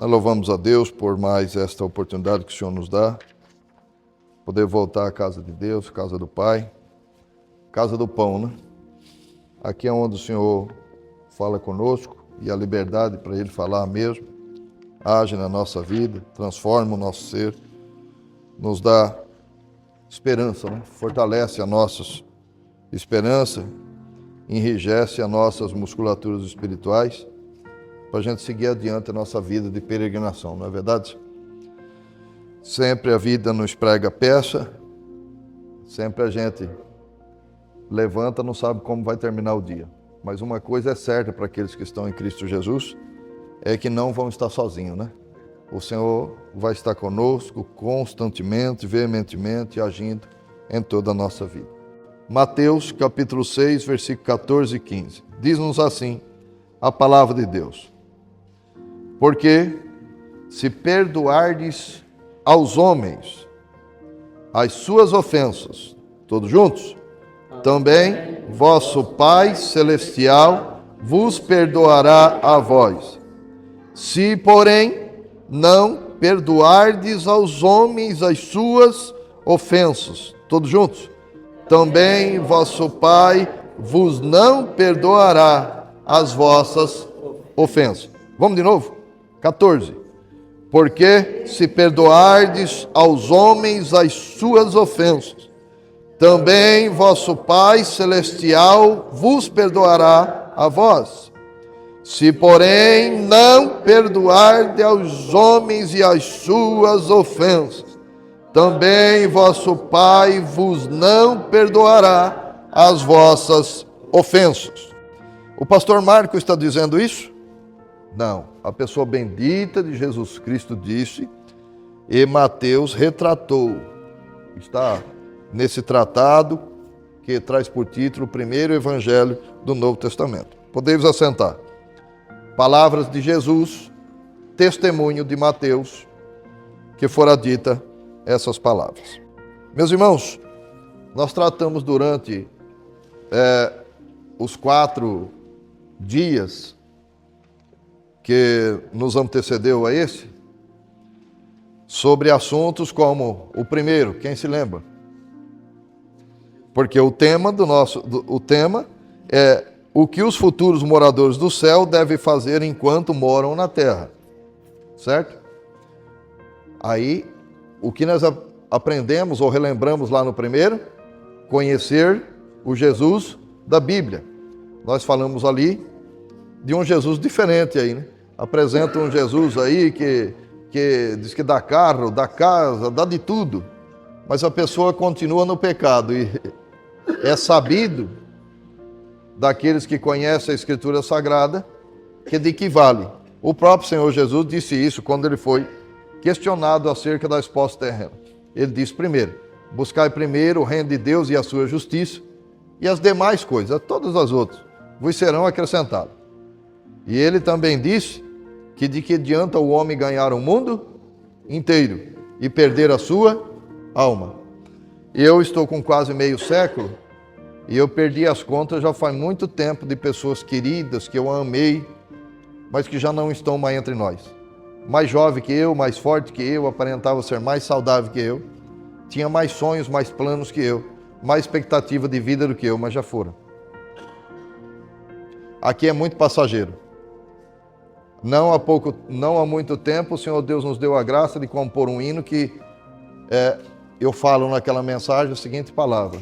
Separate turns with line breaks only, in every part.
Nós louvamos a Deus por mais esta oportunidade que o Senhor nos dá, poder voltar à casa de Deus, casa do Pai, casa do pão, né? Aqui é onde o Senhor fala conosco e a liberdade para Ele falar mesmo, age na nossa vida, transforma o nosso ser, nos dá esperança, né? Fortalece a nossa esperança, enrijece as nossas musculaturas espirituais, para a gente seguir adiante a nossa vida de peregrinação, não é verdade? Sempre a vida nos prega peça, sempre a gente levanta, não sabe como vai terminar o dia. Mas uma coisa é certa para aqueles que estão em Cristo Jesus, é que não vão estar sozinhos, né? O Senhor vai estar conosco constantemente, veementemente, agindo em toda a nossa vida. Mateus capítulo 6, versículo 14 e 15. Diz-nos assim a palavra de Deus. Porque se perdoardes aos homens as suas ofensas, todos juntos, também vosso Pai Celestial vos perdoará a vós. Se, porém, não perdoardes aos homens as suas ofensas, todos juntos, também vosso Pai vos não perdoará as vossas ofensas. Vamos de novo? 14. Porque se perdoardes aos homens as suas ofensas, também vosso Pai Celestial vos perdoará a vós. Se, porém, não perdoardes aos homens e as suas ofensas, também vosso Pai vos não perdoará as vossas ofensas. O pastor Marco está dizendo isso? Não, a pessoa bendita de Jesus Cristo disse, e Mateus retratou. Está nesse tratado que traz por título o primeiro evangelho do Novo Testamento. Podemos assentar. Palavras de Jesus, testemunho de Mateus, que fora dita essas palavras. Meus irmãos, nós tratamos durante os 4 dias que nos antecedeu a esse, sobre assuntos como o primeiro, quem se lembra? Porque o tema o tema é o que os futuros moradores do céu devem fazer enquanto moram na terra, certo? Aí, o que nós aprendemos ou relembramos lá no primeiro? Conhecer o Jesus da Bíblia. Nós falamos ali de um Jesus diferente aí, né? Apresenta um Jesus aí que diz que dá carro, dá casa, dá de tudo, mas a pessoa continua no pecado e é sabido daqueles que conhecem a Escritura Sagrada que de que vale. O próprio Senhor Jesus disse isso quando ele foi questionado acerca das posses terrenas. Ele disse primeiro, buscai primeiro o reino de Deus e a sua justiça, e as demais coisas, todas as outras, vos serão acrescentadas. E ele também disse que de que adianta o homem ganhar o mundo inteiro e perder a sua alma. Eu estou com quase meio século e eu perdi as contas já faz muito tempo de pessoas queridas que eu amei, mas que já não estão mais entre nós. Mais jovem que eu, mais forte que eu, aparentava ser mais saudável que eu, tinha mais sonhos, mais planos que eu, mais expectativa de vida do que eu, mas já foram. Aqui é muito passageiro. Não há muito tempo, o Senhor Deus nos deu a graça de compor um hino que eu falo naquela mensagem a seguinte palavra: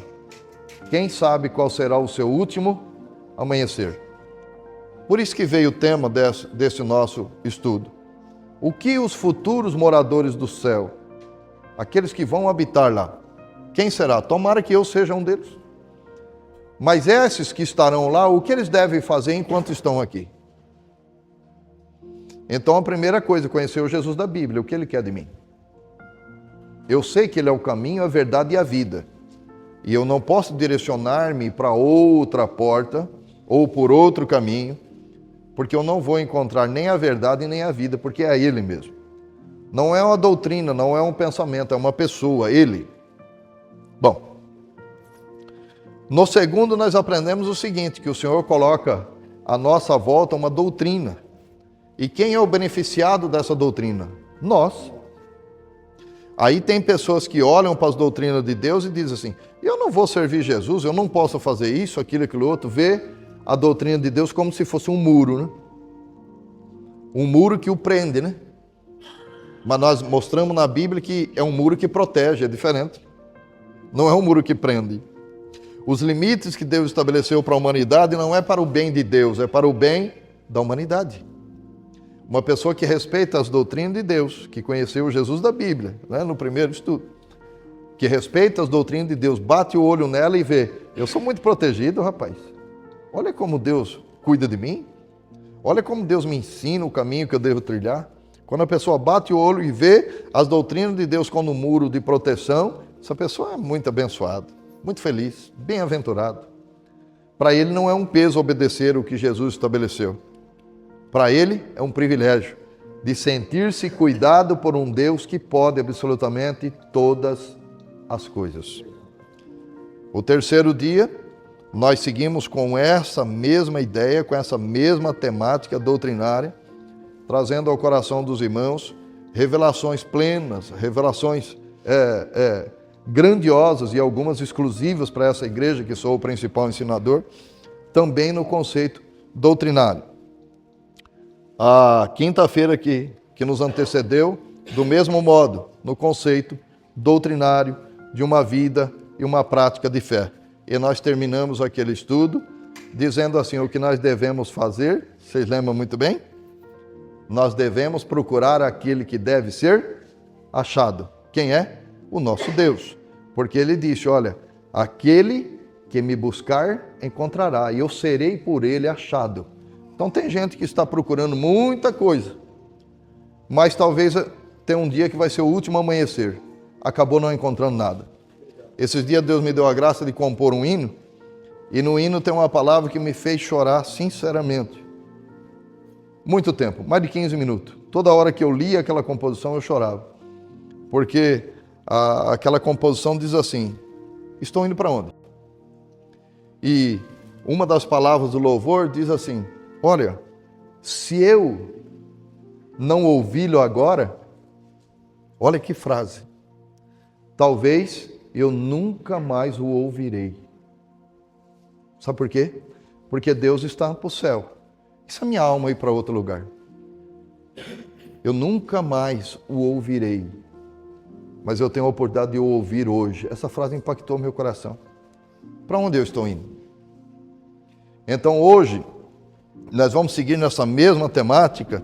quem sabe qual será o seu último amanhecer? Por isso que veio o tema desse nosso estudo. O que os futuros moradores do céu, aqueles que vão habitar lá, quem será? Tomara que eu seja um deles. Mas esses que estarão lá, o que eles devem fazer enquanto estão aqui? Então a primeira coisa, conhecer o Jesus da Bíblia, o que ele quer de mim. Eu sei que ele é o caminho, a verdade e a vida. E eu não posso direcionar-me para outra porta ou por outro caminho, porque eu não vou encontrar nem a verdade nem a vida, porque é ele mesmo. Não é uma doutrina, não é um pensamento, é uma pessoa, ele. Bom, no segundo nós aprendemos o seguinte, que o Senhor coloca à nossa volta uma doutrina. E quem é o beneficiado dessa doutrina? Nós. Aí tem pessoas que olham para as doutrinas de Deus e dizem assim, eu não vou servir Jesus, eu não posso fazer isso, aquilo outro, vê a doutrina de Deus como se fosse um muro, né? Um muro que o prende, né? Mas nós mostramos na Bíblia que é um muro que protege, é diferente. Não é um muro que prende. Os limites que Deus estabeleceu para a humanidade não é para o bem de Deus, é para o bem da humanidade. Uma pessoa que respeita as doutrinas de Deus, que conheceu Jesus da Bíblia, né, no primeiro estudo, que respeita as doutrinas de Deus, bate o olho nela e vê, eu sou muito protegido, rapaz. Olha como Deus cuida de mim. Olha como Deus me ensina o caminho que eu devo trilhar. Quando a pessoa bate o olho e vê as doutrinas de Deus como um muro de proteção, essa pessoa é muito abençoada, muito feliz, bem-aventurada. Para ele não é um peso obedecer o que Jesus estabeleceu. Para ele é um privilégio de sentir-se cuidado por um Deus que pode absolutamente todas as coisas. O terceiro dia, nós seguimos com essa mesma ideia, com essa mesma temática doutrinária, trazendo ao coração dos irmãos revelações plenas, revelações grandiosas e algumas exclusivas para essa igreja, que sou o principal ensinador, também no conceito doutrinário. A quinta-feira que nos antecedeu, do mesmo modo, no conceito doutrinário de uma vida e uma prática de fé. E nós terminamos aquele estudo dizendo assim, o que nós devemos fazer, vocês lembram muito bem? Nós devemos procurar aquele que deve ser achado. Quem é? O nosso Deus. Porque ele disse, olha, aquele que me buscar encontrará, e eu serei por ele achado. Então tem gente que está procurando muita coisa, mas talvez tenha um dia que vai ser o último amanhecer. Acabou não encontrando nada. Esses dias Deus me deu a graça de compor um hino, e no hino tem uma palavra que me fez chorar sinceramente. Muito tempo, mais de 15 minutos. Toda hora que eu lia aquela composição eu chorava. Porque aquela composição diz assim, estou indo para onde? E uma das palavras do louvor diz assim, olha, se eu não ouvi-lo agora, olha que frase, talvez eu nunca mais o ouvirei. Sabe por quê? Porque Deus está para o céu. E se a minha alma ir para outro lugar? Eu nunca mais o ouvirei. Mas eu tenho a oportunidade de o ouvir hoje. Essa frase impactou meu coração. Para onde eu estou indo? Então hoje, nós vamos seguir nessa mesma temática,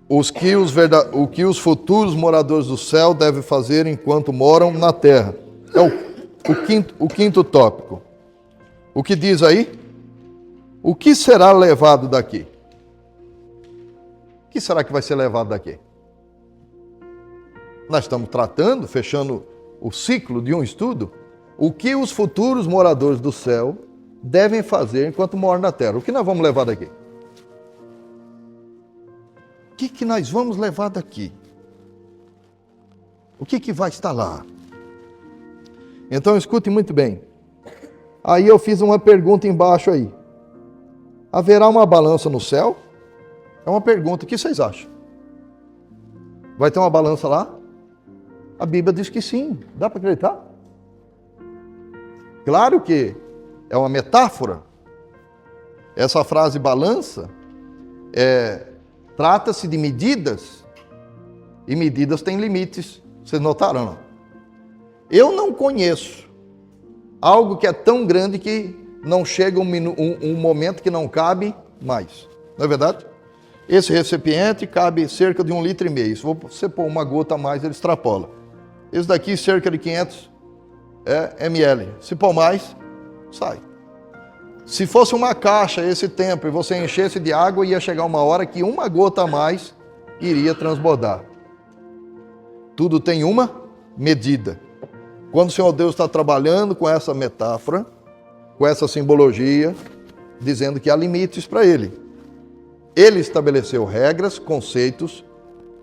o que os futuros moradores do céu devem fazer enquanto moram na terra. É o quinto tópico. O que diz aí? O que será levado daqui? O que será que vai ser levado daqui? Nós estamos tratando, fechando o ciclo de um estudo, o que os futuros moradores do céu devem fazer enquanto moram na terra. O que nós vamos levar daqui? O que nós vamos levar daqui? O que vai estar lá? Então escute muito bem. Aí eu fiz uma pergunta embaixo aí. Haverá uma balança no céu? É uma pergunta. O que vocês acham? Vai ter uma balança lá? A Bíblia diz que sim. Dá para acreditar? Claro que é uma metáfora. Essa frase balança trata-se de medidas. E medidas têm limites. Vocês notaram, não? Eu não conheço algo que é tão grande que não chega um momento que não cabe mais. Não é verdade? Esse recipiente cabe cerca de 1,5 litro. Se você pôr uma gota a mais, ele extrapola. Esse daqui, cerca de 500 ml. Se pôr mais, sai. Se fosse uma caixa esse tempo e você enchesse de água, ia chegar uma hora que uma gota a mais iria transbordar. Tudo tem uma medida. Quando o Senhor Deus está trabalhando com essa metáfora, com essa simbologia, dizendo que há limites para Ele. Ele estabeleceu regras, conceitos,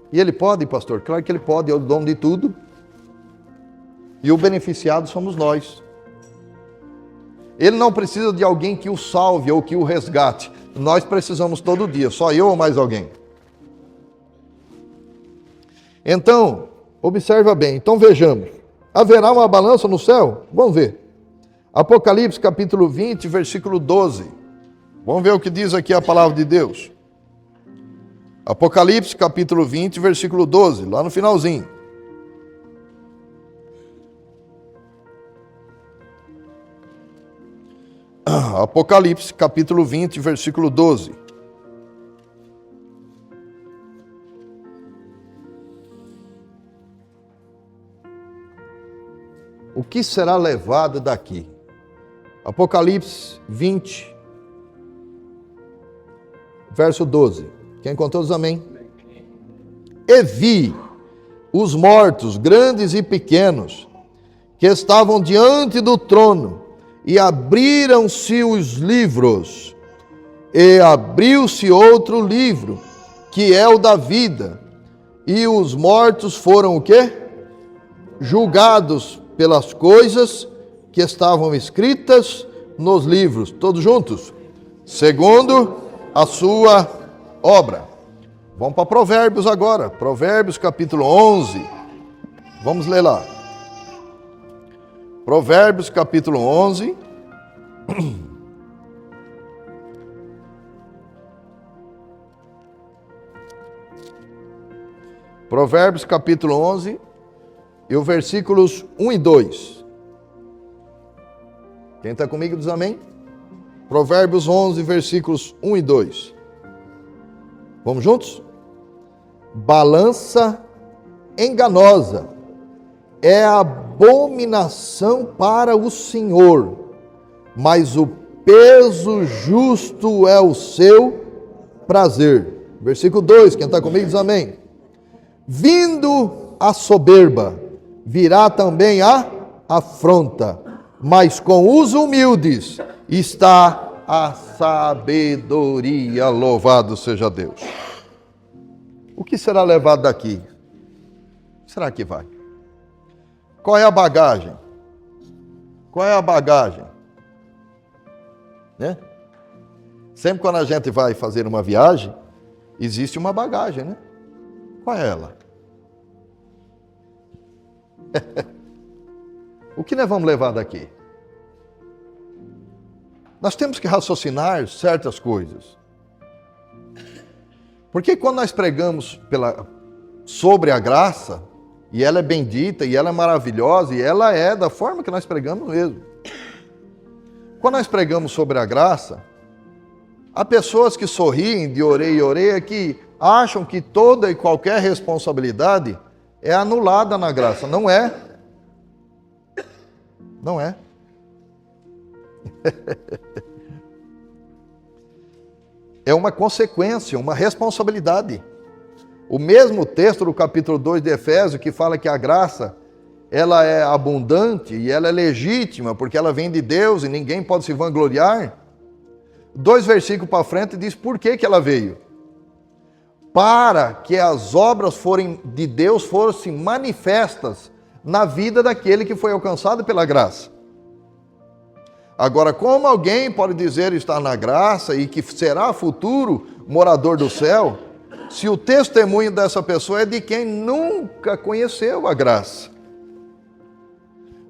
e Ele pode, pastor? Claro que Ele pode, é o dono de tudo. E o beneficiado somos nós. Ele não precisa de alguém que o salve ou que o resgate. Nós precisamos todo dia, só eu ou mais alguém? Então, observa bem. Então vejamos. Haverá uma balança no céu? Vamos ver. Apocalipse capítulo 20, versículo 12. Vamos ver o que diz aqui a palavra de Deus. Apocalipse capítulo 20, versículo 12, lá no finalzinho. Apocalipse capítulo 20, versículo 12. O que será levado daqui? Apocalipse 20, verso 12. Quem encontrou, diz amém. E vi os mortos, grandes e pequenos, que estavam diante do trono, e abriram-se os livros, e abriu-se outro livro, que é o da vida, e os mortos foram o quê? Julgados pelas coisas que estavam escritas nos livros, todos juntos, segundo a sua obra. Vamos para Provérbios agora, Provérbios capítulo 11, vamos ler lá. Provérbios capítulo 11, Provérbios capítulo 11, e os versículos 1 e 2. Quem está comigo diz amém? Provérbios 11, versículos 1 e 2. Vamos juntos? Balança enganosa é abominação para o Senhor, mas o peso justo é o seu prazer. Versículo 2, quem está comigo diz amém. Vindo a soberba, virá também a afronta, mas com os humildes está a sabedoria. Louvado seja Deus. O que será levado daqui? Será que vai? Qual é a bagagem? Qual é a bagagem? Né? Sempre quando a gente vai fazer uma viagem, existe uma bagagem, né? Qual é ela? O que nós vamos levar daqui? Nós temos que raciocinar certas coisas. Porque quando nós pregamos sobre a graça, e ela é bendita, e ela é maravilhosa, e ela é da forma que nós pregamos mesmo. Quando nós pregamos sobre a graça, há pessoas que sorriem de orelha em orelha, que acham que toda e qualquer responsabilidade é anulada na graça. Não é. Não é. É uma consequência, uma responsabilidade. O mesmo texto do capítulo 2 de Efésios, que fala que a graça, ela é abundante e ela é legítima, porque ela vem de Deus e ninguém pode se vangloriar. 2 versículos para frente diz por que ela veio. Para que as obras de Deus fossem manifestas na vida daquele que foi alcançado pela graça. Agora, como alguém pode dizer estar na graça e que será futuro morador do céu, se o testemunho dessa pessoa é de quem nunca conheceu a graça?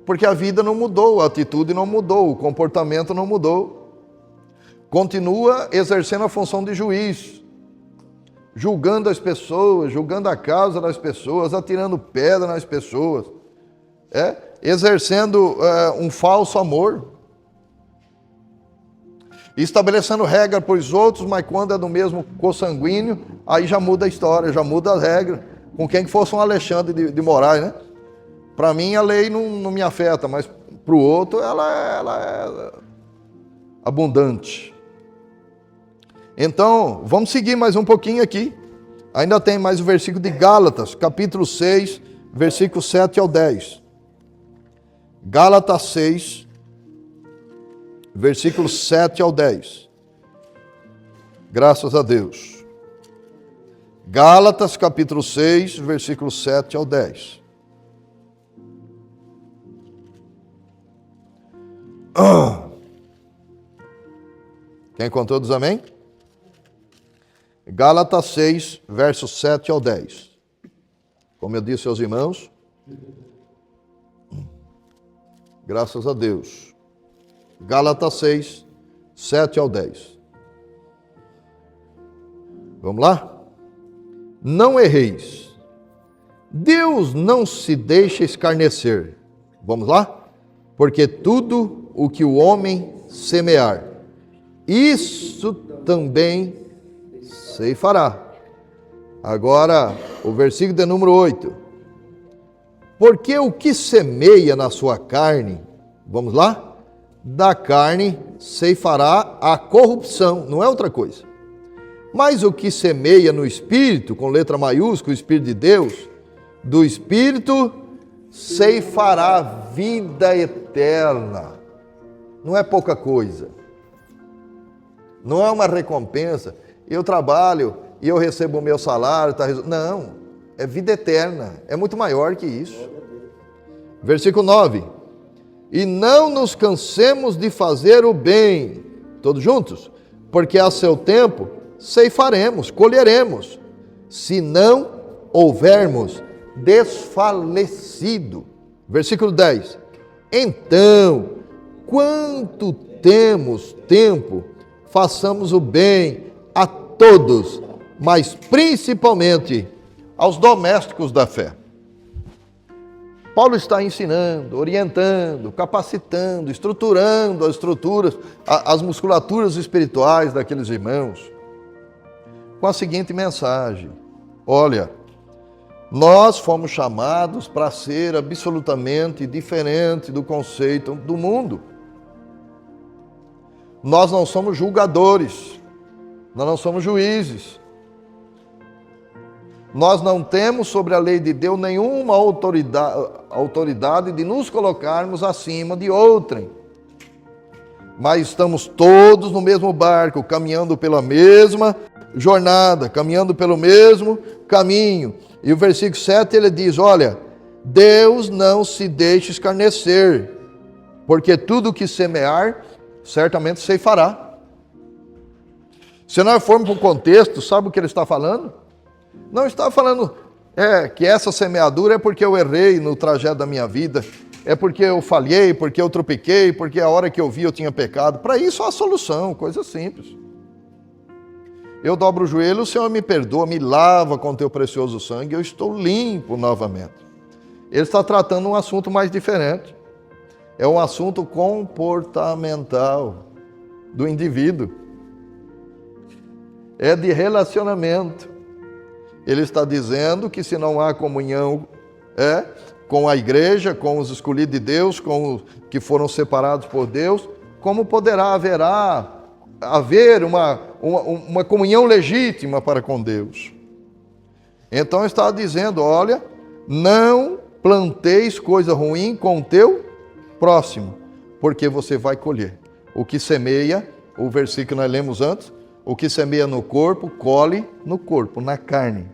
Porque a vida não mudou, a atitude não mudou, o comportamento não mudou. Continua exercendo a função de juiz, julgando as pessoas, julgando a causa das pessoas, atirando pedra nas pessoas, exercendo um falso amor, estabelecendo regra para os outros, mas quando é do mesmo consanguíneo, aí já muda a história, já muda a regra, com quem que fosse um Alexandre de Moraes, né? Para mim a lei não me afeta, mas para o outro ela é abundante. Então, vamos seguir mais um pouquinho aqui. Ainda tem mais o versículo de Gálatas, capítulo 6, versículo 7 ao 10. Gálatas 6, versículos 7 ao 10. Graças a Deus. Gálatas capítulo 6, versículos 7 ao 10. Quem encontrou diz amém? Gálatas 6, versos 7 ao 10. Como eu disse aos irmãos, graças a Deus. Gálatas 6, 7 ao 10. Vamos lá? Não erreis. Deus não se deixa escarnecer. Vamos lá? Porque tudo o que o homem semear, isso também ceifará. Agora, o versículo de número 8. Porque o que semeia na sua carne, vamos lá? Da carne ceifará a corrupção, não é outra coisa. Mas o que semeia no Espírito, com letra maiúscula, o Espírito de Deus, do Espírito ceifará a vida eterna. Não é pouca coisa. Não é uma recompensa. Eu trabalho e eu recebo o meu salário. Não, é vida eterna. É muito maior que isso. Versículo 9. E não nos cansemos de fazer o bem. Todos juntos? Porque a seu tempo ceifaremos, colheremos, se não houvermos desfalecido. Versículo 10. Então, quanto temos tempo, façamos o bem a todos, mas principalmente aos domésticos da fé. Paulo está ensinando, orientando, capacitando, estruturando as estruturas, as musculaturas espirituais daqueles irmãos, com a seguinte mensagem: olha, nós fomos chamados para ser absolutamente diferente do conceito do mundo. Nós não somos julgadores, nós não somos juízes. Nós não temos sobre a lei de Deus nenhuma autoridade de nos colocarmos acima de outrem. Mas estamos todos no mesmo barco, caminhando pela mesma jornada, caminhando pelo mesmo caminho. E o versículo 7 ele diz, olha, Deus não se deixa escarnecer, porque tudo que semear, certamente ceifará. Se nós formos para um contexto, sabe o que ele está falando? Não está falando que essa semeadura é porque eu errei no trajeto da minha vida, é porque eu falhei, porque eu tropequei, porque a hora que eu vi eu tinha pecado. Para isso há a solução, coisa simples. Eu dobro o joelho, o Senhor me perdoa, me lava com teu precioso sangue, eu estou limpo novamente. Ele está tratando um assunto mais diferente. É um assunto comportamental do indivíduo. É de relacionamento. Ele está dizendo que se não há comunhão com a igreja, com os escolhidos de Deus, com os que foram separados por Deus, como poderá haver uma comunhão legítima para com Deus? Então está dizendo, olha, não planteis coisa ruim com o teu próximo, porque você vai colher. O que semeia, o versículo que nós lemos antes, o que semeia no corpo, colhe no corpo, na carne.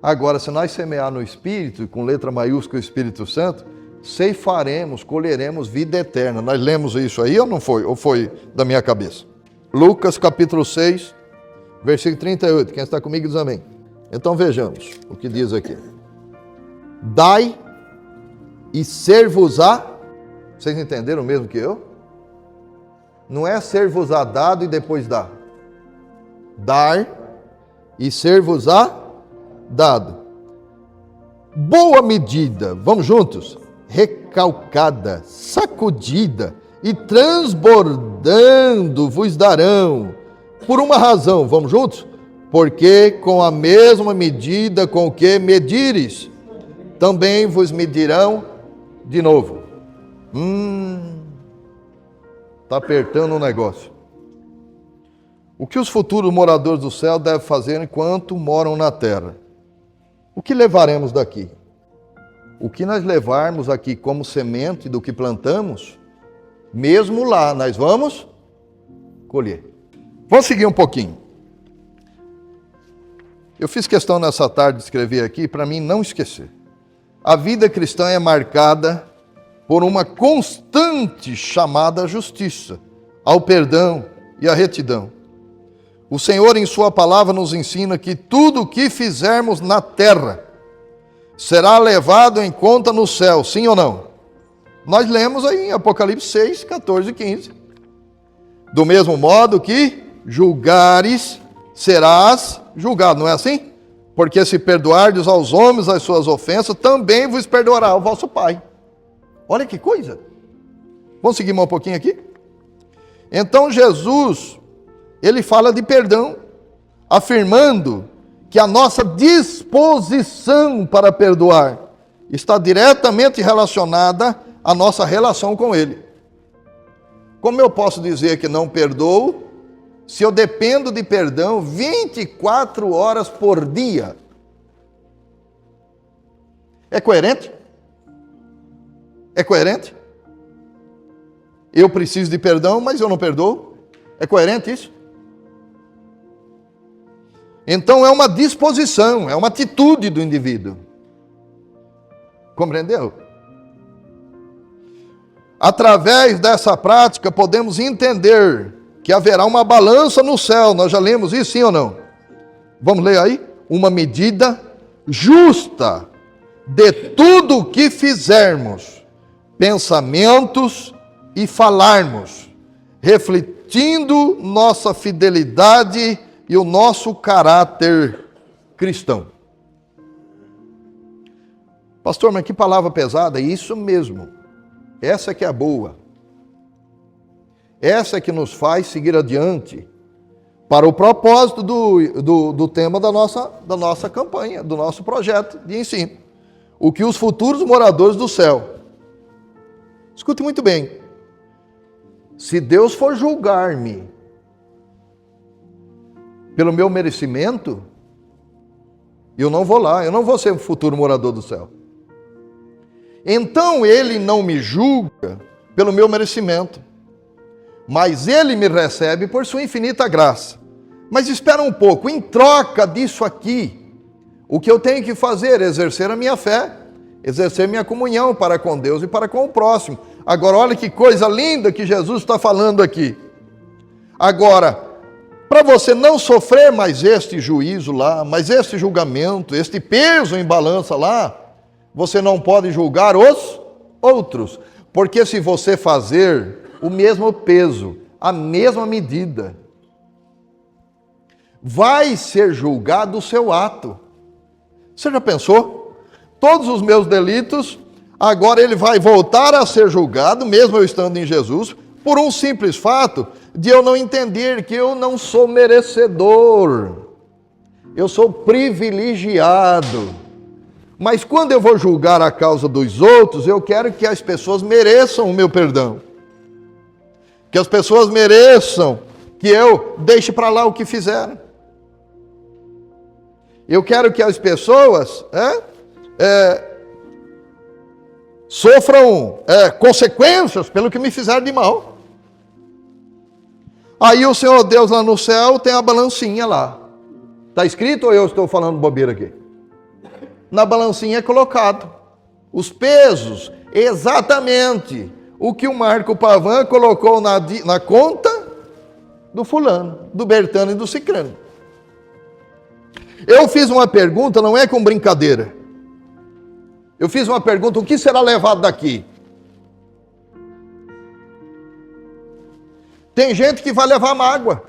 Agora, se nós semear no Espírito, com letra maiúscula o Espírito Santo, ceifaremos, colheremos vida eterna. Nós lemos isso aí ou não foi? Ou foi da minha cabeça? Lucas capítulo 6, versículo 38. Quem está comigo diz amém. Então vejamos o que diz aqui. Dai e ser-vos-á. Vocês entenderam mesmo que eu? Não é ser-vos-á dado e depois dar. Dar e ser-vos-á dado. Boa medida, vamos juntos? Recalcada, sacudida e transbordando vos darão. Por uma razão, vamos juntos? Porque com a mesma medida com que medires, também vos medirão de novo. Está apertando o negócio. O que os futuros moradores do céu devem fazer enquanto moram na terra? O que levaremos daqui? O que nós levarmos aqui como semente do que plantamos, mesmo lá nós vamos colher. Vamos seguir um pouquinho. Eu fiz questão nessa tarde de escrever aqui para mim não esquecer. A vida cristã é marcada por uma constante chamada à justiça, ao perdão e à retidão. O Senhor, em sua palavra, nos ensina que tudo o que fizermos na terra, será levado em conta no céu, sim ou não? Nós lemos aí em Apocalipse 6, 14 e 15. Do mesmo modo que julgares, serás julgado, não é assim? Porque se perdoardes aos homens as suas ofensas, também vos perdoará o vosso Pai. Olha que coisa. Vamos seguir mais um pouquinho aqui? Então Jesus, ele fala de perdão, afirmando que a nossa disposição para perdoar está diretamente relacionada à nossa relação com Ele. Como eu posso dizer que não perdoo, se eu dependo de perdão 24 horas por dia? É coerente? É coerente? Eu preciso de perdão, mas eu não perdoo? É coerente isso? Então é uma disposição, é uma atitude do indivíduo. Compreendeu? Através dessa prática podemos entender que haverá uma balança no céu. Nós já lemos isso, sim ou não? Vamos ler aí? Uma medida justa de tudo o que fizermos, pensamentos e falarmos, refletindo nossa fidelidade e o nosso caráter cristão. Pastor, mas que palavra pesada. Isso mesmo. Essa que é a boa. Essa é que nos faz seguir adiante para o propósito do tema da nossa campanha, do nosso projeto de ensino. O que os futuros moradores do céu. Escute muito bem. Se Deus for julgar-me pelo meu merecimento, eu não vou lá, eu não vou ser o futuro morador do céu. Então Ele não me julga pelo meu merecimento, mas Ele me recebe por sua infinita graça. Mas espera um pouco, em troca disso aqui, o que eu tenho que fazer é exercer a minha fé, exercer minha comunhão para com Deus e para com o próximo. Agora, olha que coisa linda que Jesus está falando aqui. Agora, para você não sofrer mais este juízo lá, mais este julgamento, este peso em balança lá, você não pode julgar os outros. Porque se você fazer o mesmo peso, a mesma medida, vai ser julgado o seu ato. Você já pensou? Todos os meus delitos, agora ele vai voltar a ser julgado, mesmo eu estando em Jesus, por um simples fato de eu não entender que eu não sou merecedor. Eu sou privilegiado. Mas quando eu vou julgar a causa dos outros, eu quero que as pessoas mereçam o meu perdão. Que as pessoas mereçam que eu deixe para lá o que fizeram. Eu quero que as pessoas sofram consequências pelo que me fizeram de mal. Aí o Senhor Deus lá no céu tem a balancinha lá. Está escrito ou eu estou falando bobeira aqui? Na balancinha é colocado os pesos, exatamente o que o Marco Pavan colocou na conta do fulano, do Bertano e do Cicrano. Eu fiz uma pergunta, não é com brincadeira. Eu fiz uma pergunta, o que será levado daqui? Tem gente que vai levar mágoa.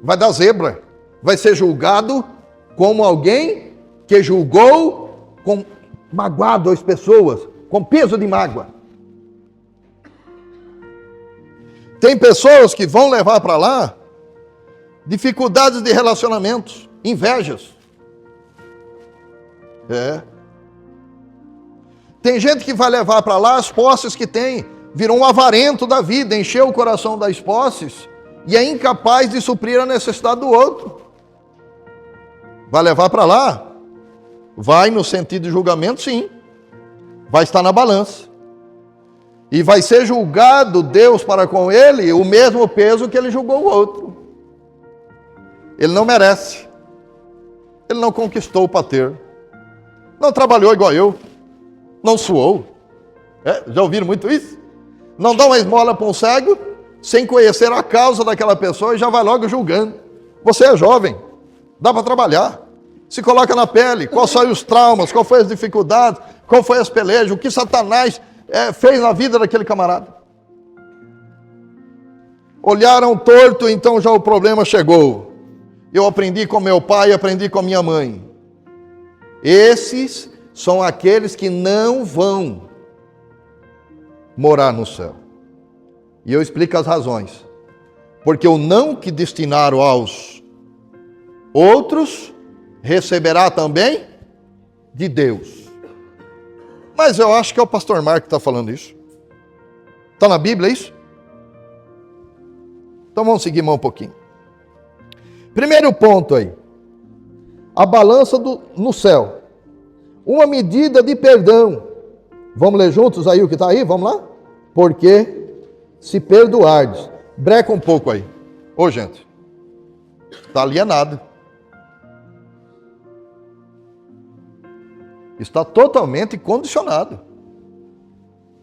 Vai dar zebra. Vai ser julgado como alguém que julgou magoado as pessoas, com peso de mágoa. Tem pessoas que vão levar para lá dificuldades de relacionamentos, invejas. Tem gente que vai levar para lá as posses que tem, virou um avarento da vida, encheu o coração das posses e é incapaz de suprir a necessidade do outro. Vai levar para lá? Vai no sentido de julgamento, sim. Vai estar na balança. E vai ser julgado Deus para com ele o mesmo peso que ele julgou o outro. Ele não merece. Ele não conquistou para ter. Não trabalhou igual eu. Não suou. Já ouviram muito isso? Não dá uma esmola para um cego sem conhecer a causa daquela pessoa e já vai logo julgando. Você é jovem. Dá para trabalhar. Se coloca na pele. Quais foram os traumas, qual foi as dificuldades, qual foi as pelejas, o que Satanás fez na vida daquele camarada. Olharam torto, então já o problema chegou. Eu aprendi com meu pai, aprendi com minha mãe. Esses são aqueles que não vão morar no céu. E eu explico as razões. Porque o não que destinaram aos outros, receberá também de Deus. Mas eu acho que é o pastor Marco que está falando isso. Está na Bíblia isso? Então vamos seguir mais um pouquinho. Primeiro ponto aí. A balança no céu. Uma medida de perdão. Vamos ler juntos aí o que está aí? Vamos lá? Porque se perdoardes. Breca um pouco aí. Ô gente. Está alienado. Está totalmente condicionado.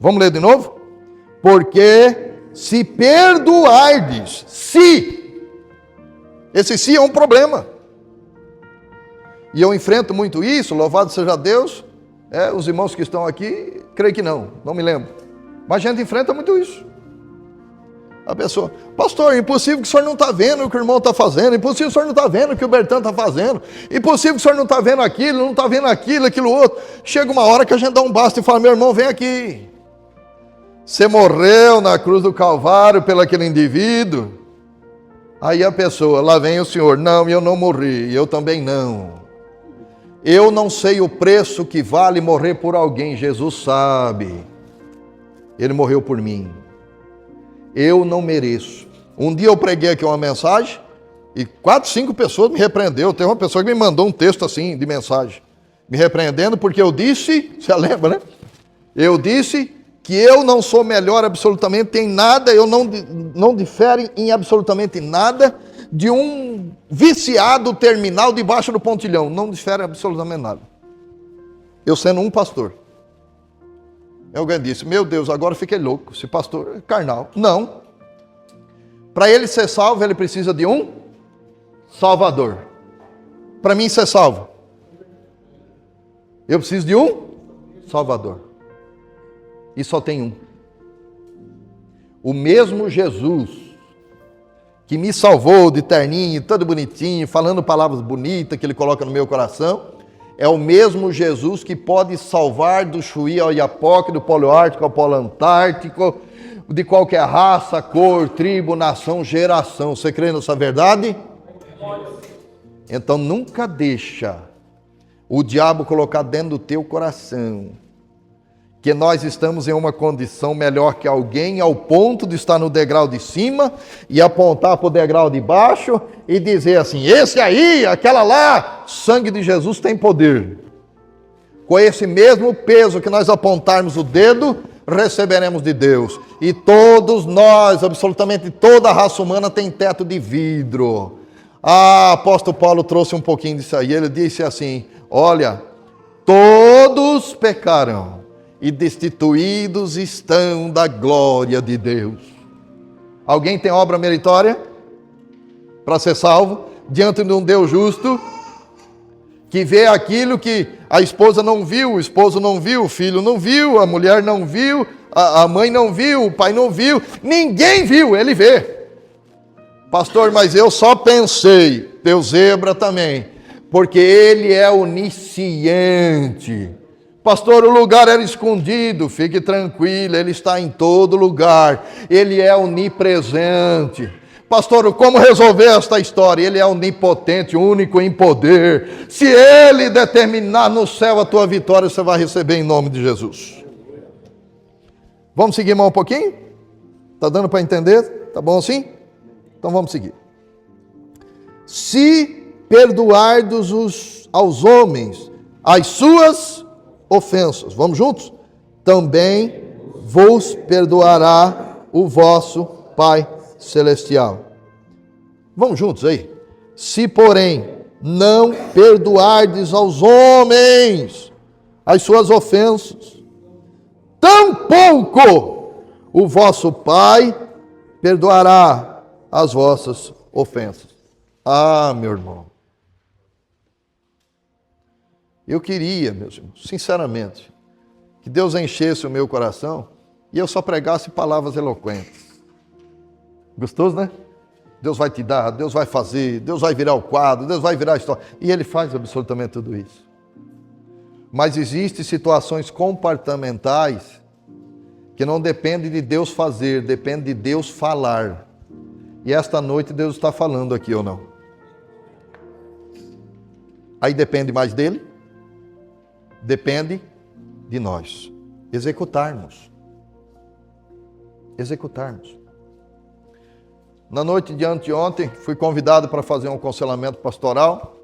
Vamos ler de novo? Porque se perdoardes. Se. Esse se é um problema. E eu enfrento muito isso, louvado seja Deus. Os irmãos que estão aqui, creio que não me lembro. Mas a gente enfrenta muito isso. A pessoa, pastor, impossível que o senhor não está vendo o que o irmão está fazendo, impossível que o senhor não está vendo o que o Bertão está fazendo, impossível que o senhor não está vendo aquilo, não está vendo aquilo outro. Chega uma hora que a gente dá um basta e fala, meu irmão, vem aqui. Você morreu na cruz do Calvário pelo aquele indivíduo. Aí a pessoa, lá vem o senhor, não, eu não morri, eu também não. Eu não sei o preço que vale morrer por alguém, Jesus sabe. Ele morreu por mim. Eu não mereço. Um dia eu preguei aqui uma mensagem e 4, 5 pessoas me repreendeu. Tem uma pessoa que me mandou um texto assim de mensagem, me repreendendo porque eu disse, você lembra, né? Eu disse que eu não sou melhor absolutamente em nada, eu não difere em absolutamente nada de um viciado terminal debaixo do pontilhão. Não difere absolutamente nada. Eu sendo um pastor. Alguém disse, meu Deus, agora fiquei louco, esse pastor é carnal. Não. Para ele ser salvo, ele precisa de um Salvador. Para mim ser salvo, eu preciso de um Salvador. E só tem um. O mesmo Jesus que me salvou de terninho, todo bonitinho, falando palavras bonitas que ele coloca no meu coração, é o mesmo Jesus que pode salvar do Chuí ao Iapoque, do Polo Ártico ao Polo Antártico, de qualquer raça, cor, tribo, nação, geração. Você crê nessa verdade? Então nunca deixa o diabo colocar dentro do teu coração que nós estamos em uma condição melhor que alguém, ao ponto de estar no degrau de cima e apontar para o degrau de baixo e dizer assim, esse aí, aquela lá, sangue de Jesus tem poder. Com esse mesmo peso que nós apontarmos o dedo, receberemos de Deus. E todos nós, absolutamente toda a raça humana tem teto de vidro. Apóstolo Paulo trouxe um pouquinho disso aí, ele disse assim, olha, todos pecaram e destituídos estão da glória de Deus. Alguém tem obra meritória para ser salvo diante de um Deus justo que vê aquilo que a esposa não viu, o esposo não viu, o filho não viu, a mulher não viu, a mãe não viu, o pai não viu, ninguém viu, ele vê. Pastor, mas eu só pensei, teu zebra também, porque ele é onisciente. Pastor, o lugar era escondido, fique tranquilo, ele está em todo lugar, ele é onipresente. Pastor, como resolver esta história? Ele é onipotente, único em poder. Se ele determinar no céu a tua vitória, você vai receber em nome de Jesus. Vamos seguir mais um pouquinho? Está dando para entender? Tá bom assim? Então vamos seguir. Se perdoardes aos homens as suas ofensas, vamos juntos? Também vos perdoará o vosso Pai Celestial. Vamos juntos aí? Se, porém, não perdoardes aos homens as suas ofensas, tampouco o vosso Pai perdoará as vossas ofensas. Meu irmão. Eu queria, meus irmãos, sinceramente, que Deus enchesse o meu coração e eu só pregasse palavras eloquentes. Gostoso, né? Deus vai te dar, Deus vai fazer, Deus vai virar o quadro, Deus vai virar a história. E Ele faz absolutamente tudo isso. Mas existem situações comportamentais que não dependem de Deus fazer, depende de Deus falar. E esta noite Deus está falando aqui ou não? Aí depende mais dele? Depende de nós. Executarmos. Na noite de anteontem, fui convidado para fazer um aconselhamento pastoral.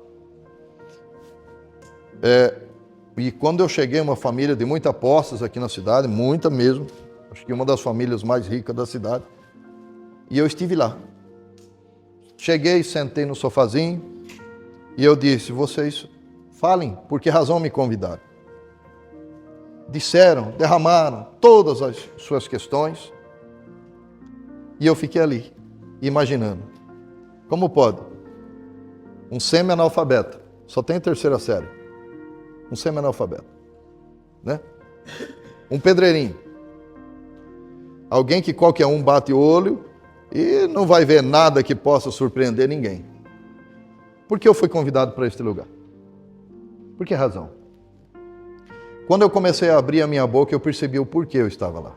E quando eu cheguei, uma família de muita posses aqui na cidade, muita mesmo, acho que uma das famílias mais ricas da cidade, e eu estive lá. Cheguei, sentei no sofazinho, e eu disse, vocês falem, por que razão me convidaram? Disseram, derramaram todas as suas questões, e eu fiquei ali, imaginando, como pode um semi-analfabeto, só tem terceira série, um semi-analfabeto, né? Um pedreirinho, alguém que qualquer um bate o olho e não vai ver nada que possa surpreender ninguém. Por que eu fui convidado para este lugar? Por que razão? Quando eu comecei a abrir a minha boca, eu percebi o porquê eu estava lá.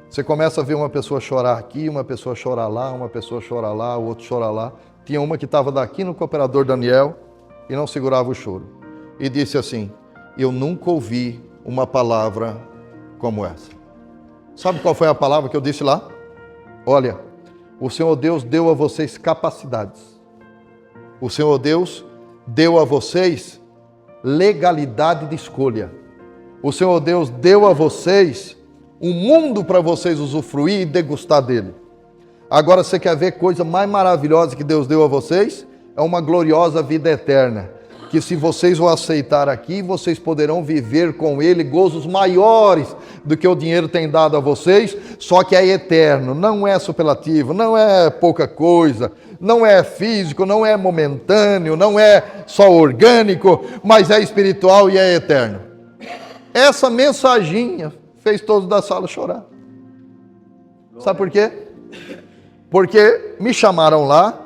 Você começa a ver uma pessoa chorar aqui, uma pessoa chorar lá, uma pessoa chorar lá, o outro chorar lá. Tinha uma que estava daqui no Cooperador Daniel e não segurava o choro. E disse assim, eu nunca ouvi uma palavra como essa. Sabe qual foi a palavra que eu disse lá? Olha, o Senhor Deus deu a vocês capacidades. O Senhor Deus deu a vocês legalidade de escolha. O Senhor Deus deu a vocês um mundo para vocês usufruir e degustar dele. Agora você quer ver coisa mais maravilhosa que Deus deu a vocês? É uma gloriosa vida eterna. Que se vocês o aceitar aqui, vocês poderão viver com ele gozos maiores do que o dinheiro tem dado a vocês, só que é eterno, não é superlativo, não é pouca coisa, não é físico, não é momentâneo, não é só orgânico, mas é espiritual e é eterno. Essa mensaginha fez todos da sala chorar. Sabe por quê? Porque me chamaram lá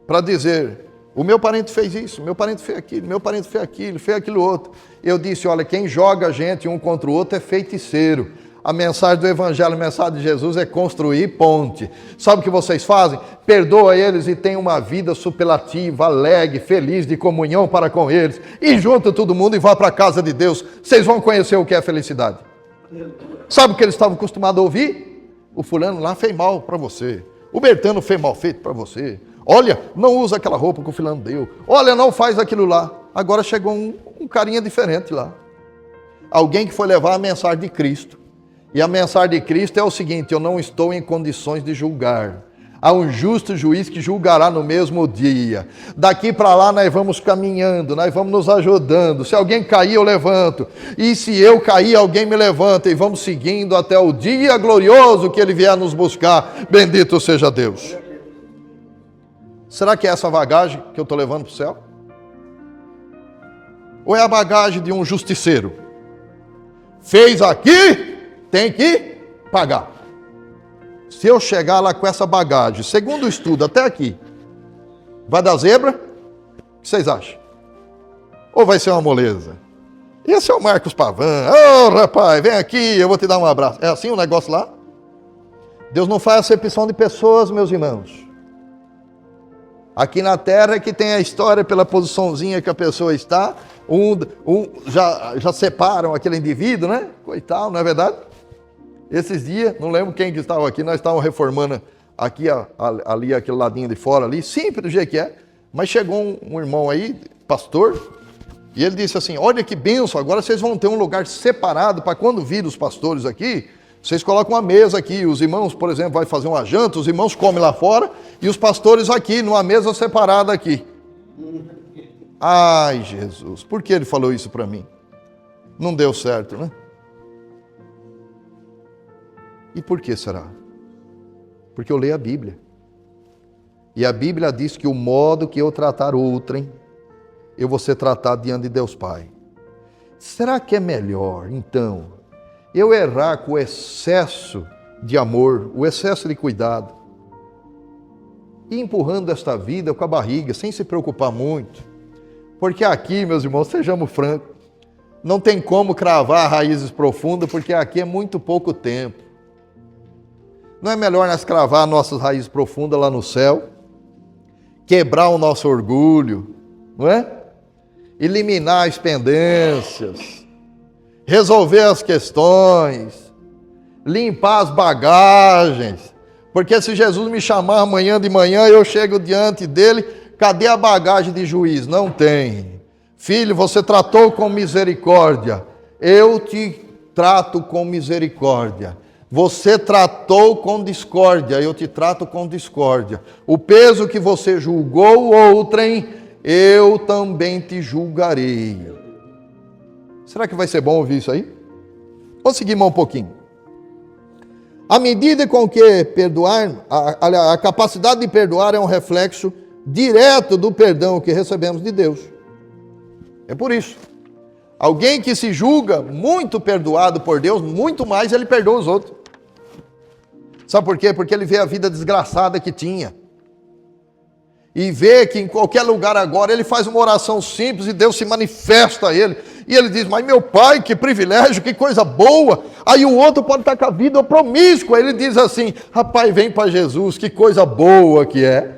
para dizer, o meu parente fez isso, meu parente fez aquilo, meu parente fez aquilo, fez aquilo outro. Eu disse, olha, quem joga a gente um contra o outro é feiticeiro. A mensagem do Evangelho, a mensagem de Jesus é construir ponte. Sabe o que vocês fazem? Perdoa eles e tem uma vida superlativa, alegre, feliz, de comunhão para com eles. E junta todo mundo e vá para a casa de Deus. Vocês vão conhecer o que é felicidade. Sabe o que eles estavam acostumados a ouvir? O fulano lá fez mal para você. O Bertano fez mal feito para você. Olha, não usa aquela roupa que o fulano deu. Olha, não faz aquilo lá. Agora chegou um carinha diferente lá. Alguém que foi levar a mensagem de Cristo. E a mensagem de Cristo é o seguinte, eu não estou em condições de julgar. Há um justo juiz que julgará no mesmo dia. Daqui para lá nós vamos caminhando, nós vamos nos ajudando. Se alguém cair, eu levanto. E se eu cair, alguém me levanta. E vamos seguindo até o dia glorioso que ele vier nos buscar. Bendito seja Deus. Será que é essa bagagem que eu estou levando para o céu? Ou é a bagagem de um justiceiro? Fez aqui, tem que pagar. Se eu chegar lá com essa bagagem, segundo o estudo, até aqui, vai dar zebra? O que vocês acham? Ou vai ser uma moleza? Esse é o Marcos Pavan. Ô, rapaz, vem aqui, eu vou te dar um abraço. É assim o negócio lá? Deus não faz acepção de pessoas, meus irmãos. Aqui na terra é que tem a história pela posiçãozinha que a pessoa está. Já separam aquele indivíduo, né? Coitado, não é verdade? Esses dias, não lembro quem que estava aqui, nós estávamos reformando aqui, ali, aquele ladinho de fora ali, simples do jeito que é. Mas chegou um irmão aí, pastor, e ele disse assim, olha que bênção, agora vocês vão ter um lugar separado para quando vir os pastores aqui, vocês colocam uma mesa aqui, os irmãos, por exemplo, vai fazer uma janta, os irmãos comem lá fora, e os pastores aqui, numa mesa separada aqui. Ai, Jesus, por que ele falou isso para mim? Não deu certo, né? E por que será? Porque eu leio a Bíblia. E a Bíblia diz que o modo que eu tratar outrem, eu vou ser tratado diante de Deus Pai. Será que é melhor, então, eu errar com o excesso de amor, o excesso de cuidado, e empurrando esta vida com a barriga, sem se preocupar muito? Porque aqui, meus irmãos, sejamos francos, não tem como cravar raízes profundas, porque aqui é muito pouco tempo. Não é melhor nós cravar nossas raízes profundas lá no céu? Quebrar o nosso orgulho, não é? Eliminar as pendências, resolver as questões, limpar as bagagens. Porque se Jesus me chamar amanhã de manhã, eu chego diante dele, cadê a bagagem de juiz? Não tem. Filho, você tratou com misericórdia, eu te trato com misericórdia. Você tratou com discórdia, eu te trato com discórdia. O peso que você julgou outrem, eu também te julgarei. Será que vai ser bom ouvir isso aí? Vamos seguir mais um pouquinho. À medida com que perdoar, a capacidade de perdoar é um reflexo direto do perdão que recebemos de Deus. É por isso. Alguém que se julga muito perdoado por Deus, muito mais ele perdoa os outros. Sabe por quê? Porque ele vê a vida desgraçada que tinha. E vê que em qualquer lugar agora ele faz uma oração simples e Deus se manifesta a ele. E ele diz, mas meu pai, que privilégio, que coisa boa. Aí o outro pode estar com a vida promíscua. Ele diz assim, rapaz, vem para Jesus, que coisa boa que é.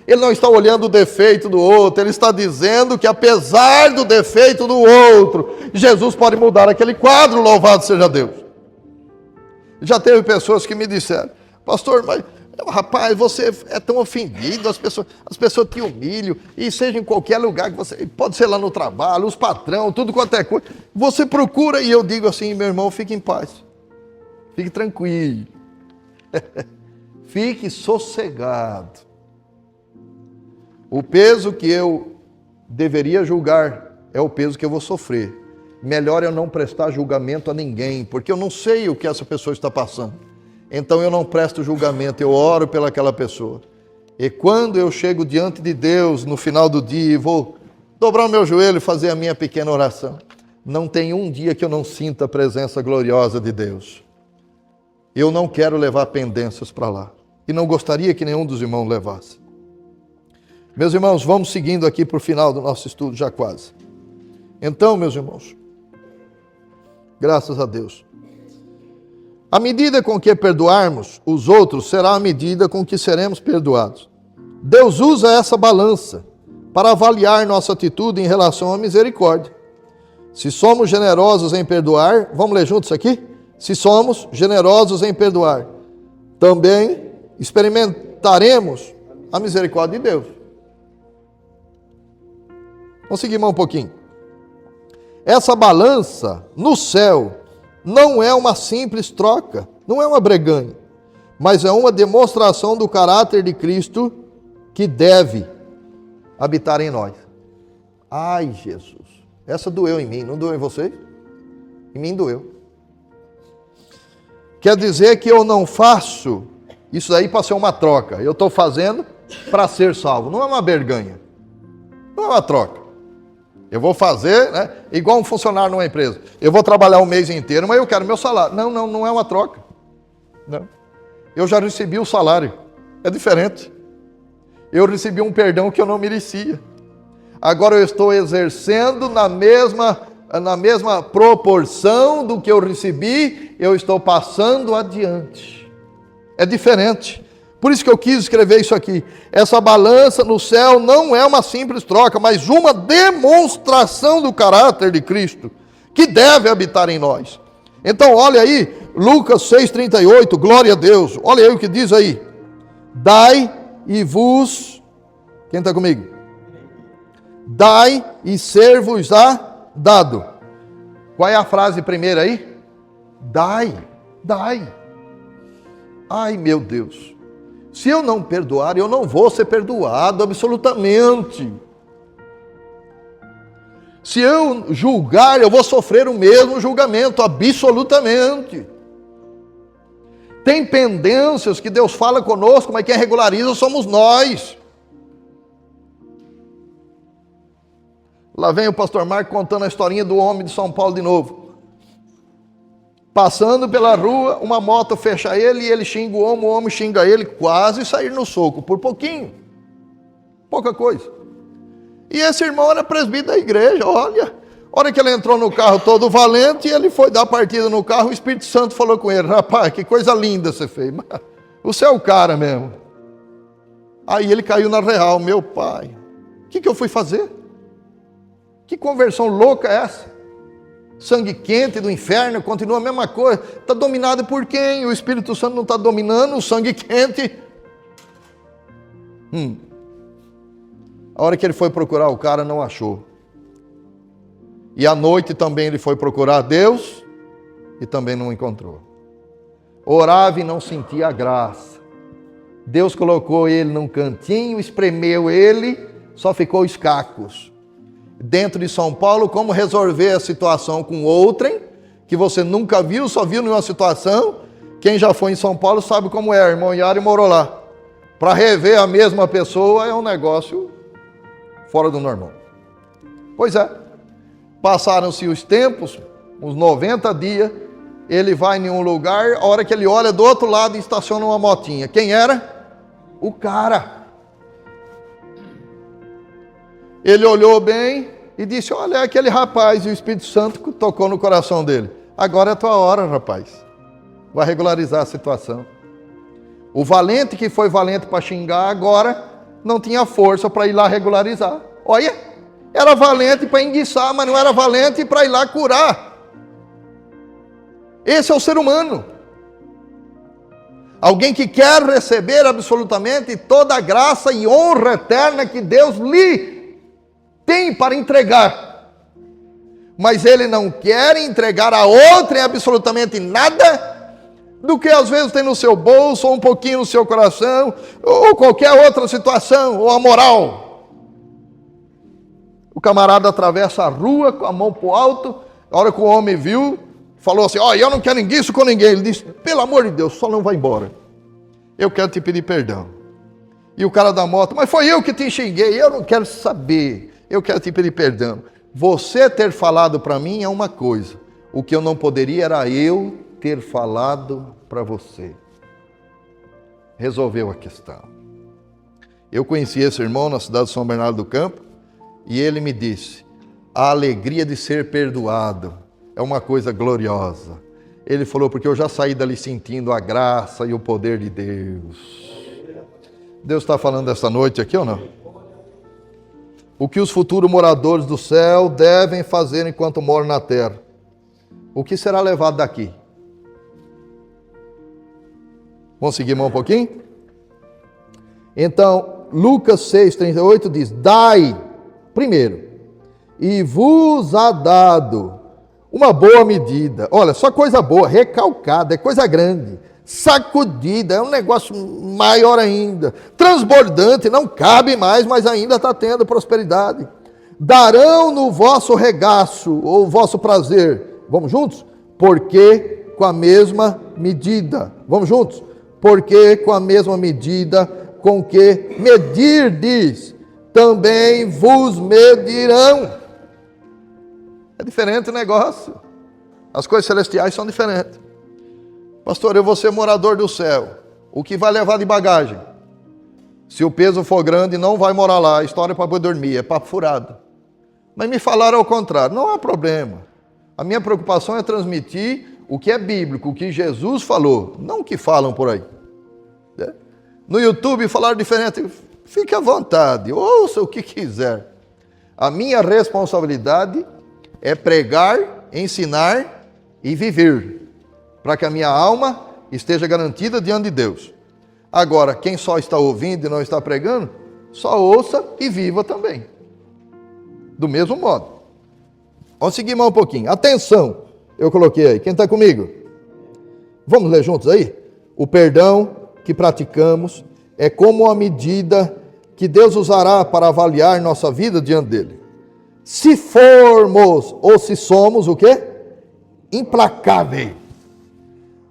Ele não está olhando o defeito do outro, ele está dizendo que apesar do defeito do outro, Jesus pode mudar aquele quadro, louvado seja Deus. Já teve pessoas que me disseram, pastor, mas rapaz, você é tão ofendido, as pessoas te humilham, e seja em qualquer lugar que você, pode ser lá no trabalho, os patrão, tudo quanto é coisa, você procura, e eu digo assim, meu irmão, fique em paz, fique tranquilo, fique sossegado. O peso que eu deveria julgar é o peso que eu vou sofrer. Melhor eu não prestar julgamento a ninguém, porque eu não sei o que essa pessoa está passando. Então eu não presto julgamento, eu oro pelaquela pessoa. E quando eu chego diante de Deus no final do dia e vou dobrar o meu joelho e fazer a minha pequena oração, não tem um dia que eu não sinta a presença gloriosa de Deus. Eu não quero levar pendências para lá. E não gostaria que nenhum dos irmãos levasse. Meus irmãos, vamos seguindo aqui para o final do nosso estudo, já quase. Então, meus irmãos, graças a Deus, a medida com que perdoarmos os outros será a medida com que seremos perdoados. Deus usa essa balança para avaliar nossa atitude em relação à misericórdia. Se somos generosos em perdoar, vamos ler juntos aqui? Se somos generosos em perdoar, também experimentaremos a misericórdia de Deus. Vamos seguir mais um pouquinho. Essa balança no céu não é uma simples troca, não é uma breganha, mas é uma demonstração do caráter de Cristo que deve habitar em nós. Ai, Jesus, essa doeu em mim, não doeu em vocês? Em mim doeu. Quer dizer que eu não faço isso aí para ser uma troca, eu estou fazendo para ser salvo, não é uma berganha, não é uma troca. Eu vou fazer, né, igual um funcionário numa empresa. Eu vou trabalhar um mês inteiro, mas eu quero meu salário. Não é uma troca. Não. Eu já recebi o salário. É diferente. Eu recebi um perdão que eu não merecia. Agora eu estou exercendo na mesma proporção do que eu recebi, eu estou passando adiante. É diferente. Por isso que eu quis escrever isso aqui. Essa balança no céu não é uma simples troca, mas uma demonstração do caráter de Cristo, que deve habitar em nós. Então, olha aí, Lucas 6,38, glória a Deus. Olha aí o que diz aí. Dai e vos... Quem está comigo? Dai e ser-vos-á dado. Qual é a frase primeira aí? Dai. Ai, meu Deus. Se eu não perdoar, eu não vou ser perdoado absolutamente. Se eu julgar, eu vou sofrer o mesmo julgamento, absolutamente. Tem pendências que Deus fala conosco, mas quem regulariza somos nós. Lá vem o pastor Marco contando a historinha do homem de São Paulo de novo. Passando pela rua, uma moto fecha ele e ele xinga o homem xinga ele, quase sair no soco, por pouquinho. Pouca coisa. E esse irmão era presbítero da igreja, olha. A hora que ele entrou no carro todo valente, e ele foi dar partida no carro, o Espírito Santo falou com ele, rapaz, que coisa linda você fez. Você é o cara mesmo. Aí ele caiu na real, meu pai, o que eu fui fazer? Que conversão louca é essa? Sangue quente do inferno, continua a mesma coisa. Está dominado por quem? O Espírito Santo não está dominando o sangue quente. A hora que ele foi procurar o cara, não achou. E à noite também ele foi procurar Deus e também não encontrou. Orava e não sentia a graça. Deus colocou ele num cantinho, espremeu ele, só ficou os cacos. Dentro de São Paulo, como resolver a situação com outrem, que você nunca viu, só viu numa situação. Quem já foi em São Paulo sabe como é, irmão Yari morou lá. Para rever a mesma pessoa é um negócio fora do normal. Pois é, passaram-se os tempos, uns 90 dias, ele vai em um lugar, a hora que ele olha do outro lado estaciona uma motinha. Quem era? O cara. Ele olhou bem e disse, olha, é aquele rapaz, e o Espírito Santo tocou no coração dele. Agora é a tua hora, rapaz. Vai regularizar a situação. O valente que foi valente para xingar, agora não tinha força para ir lá regularizar. Olha, era valente para enguiçar, mas não era valente para ir lá curar. Esse é o ser humano. Alguém que quer receber absolutamente toda a graça e honra eterna que Deus lhe tem para entregar. Mas ele não quer entregar a outrem absolutamente nada do que às vezes tem no seu bolso, ou um pouquinho no seu coração, ou qualquer outra situação, ou a moral. O camarada atravessa a rua com a mão para o alto, a hora que o homem viu, falou assim, eu não quero isso com ninguém. Ele disse, pelo amor de Deus, só não vai embora. Eu quero te pedir perdão. E o cara da moto, mas foi eu que te xinguei, eu não quero saber, eu quero te pedir perdão. Você ter falado para mim é uma coisa, o que eu não poderia era eu ter falado para você. Resolveu a questão. Eu conheci esse irmão na cidade de São Bernardo do Campo, e ele me disse, a alegria de ser perdoado é uma coisa gloriosa. Ele falou, porque eu já saí dali sentindo a graça e o poder de Deus. Deus está falando essa noite aqui ou não? O que os futuros moradores do céu devem fazer enquanto moram na terra? O que será levado daqui? Vamos seguir mais um pouquinho? Então, Lucas 6,38 diz, dai, primeiro, e vos há dado uma boa medida. Olha, só coisa boa, recalcada, é coisa grande, sacudida, é um negócio maior ainda, transbordante, não cabe mais, mas ainda está tendo prosperidade. Darão no vosso regaço, ou vosso prazer, vamos juntos? Porque com a mesma medida, vamos juntos? Porque com a mesma medida com que medirdes, também vos medirão. É diferente o negócio. As coisas celestiais são diferentes. Pastor, eu vou ser morador do céu. O que vai levar de bagagem? Se o peso for grande, não vai morar lá. História para poder dormir, é papo furado. Mas me falaram ao contrário. Não há problema. A minha preocupação é transmitir o que é bíblico, o que Jesus falou, não o que falam por aí. No YouTube falaram diferente. Fique à vontade, ouça o que quiser. A minha responsabilidade é pregar, ensinar e viver, para que a minha alma esteja garantida diante de Deus. Agora, quem só está ouvindo e não está pregando, só ouça e viva também. Do mesmo modo. Vamos seguir mais um pouquinho. Atenção, eu coloquei aí. Quem está comigo? Vamos ler juntos aí? O perdão que praticamos é como a medida que Deus usará para avaliar nossa vida diante dele. Se formos ou se somos o quê? Implacáveis,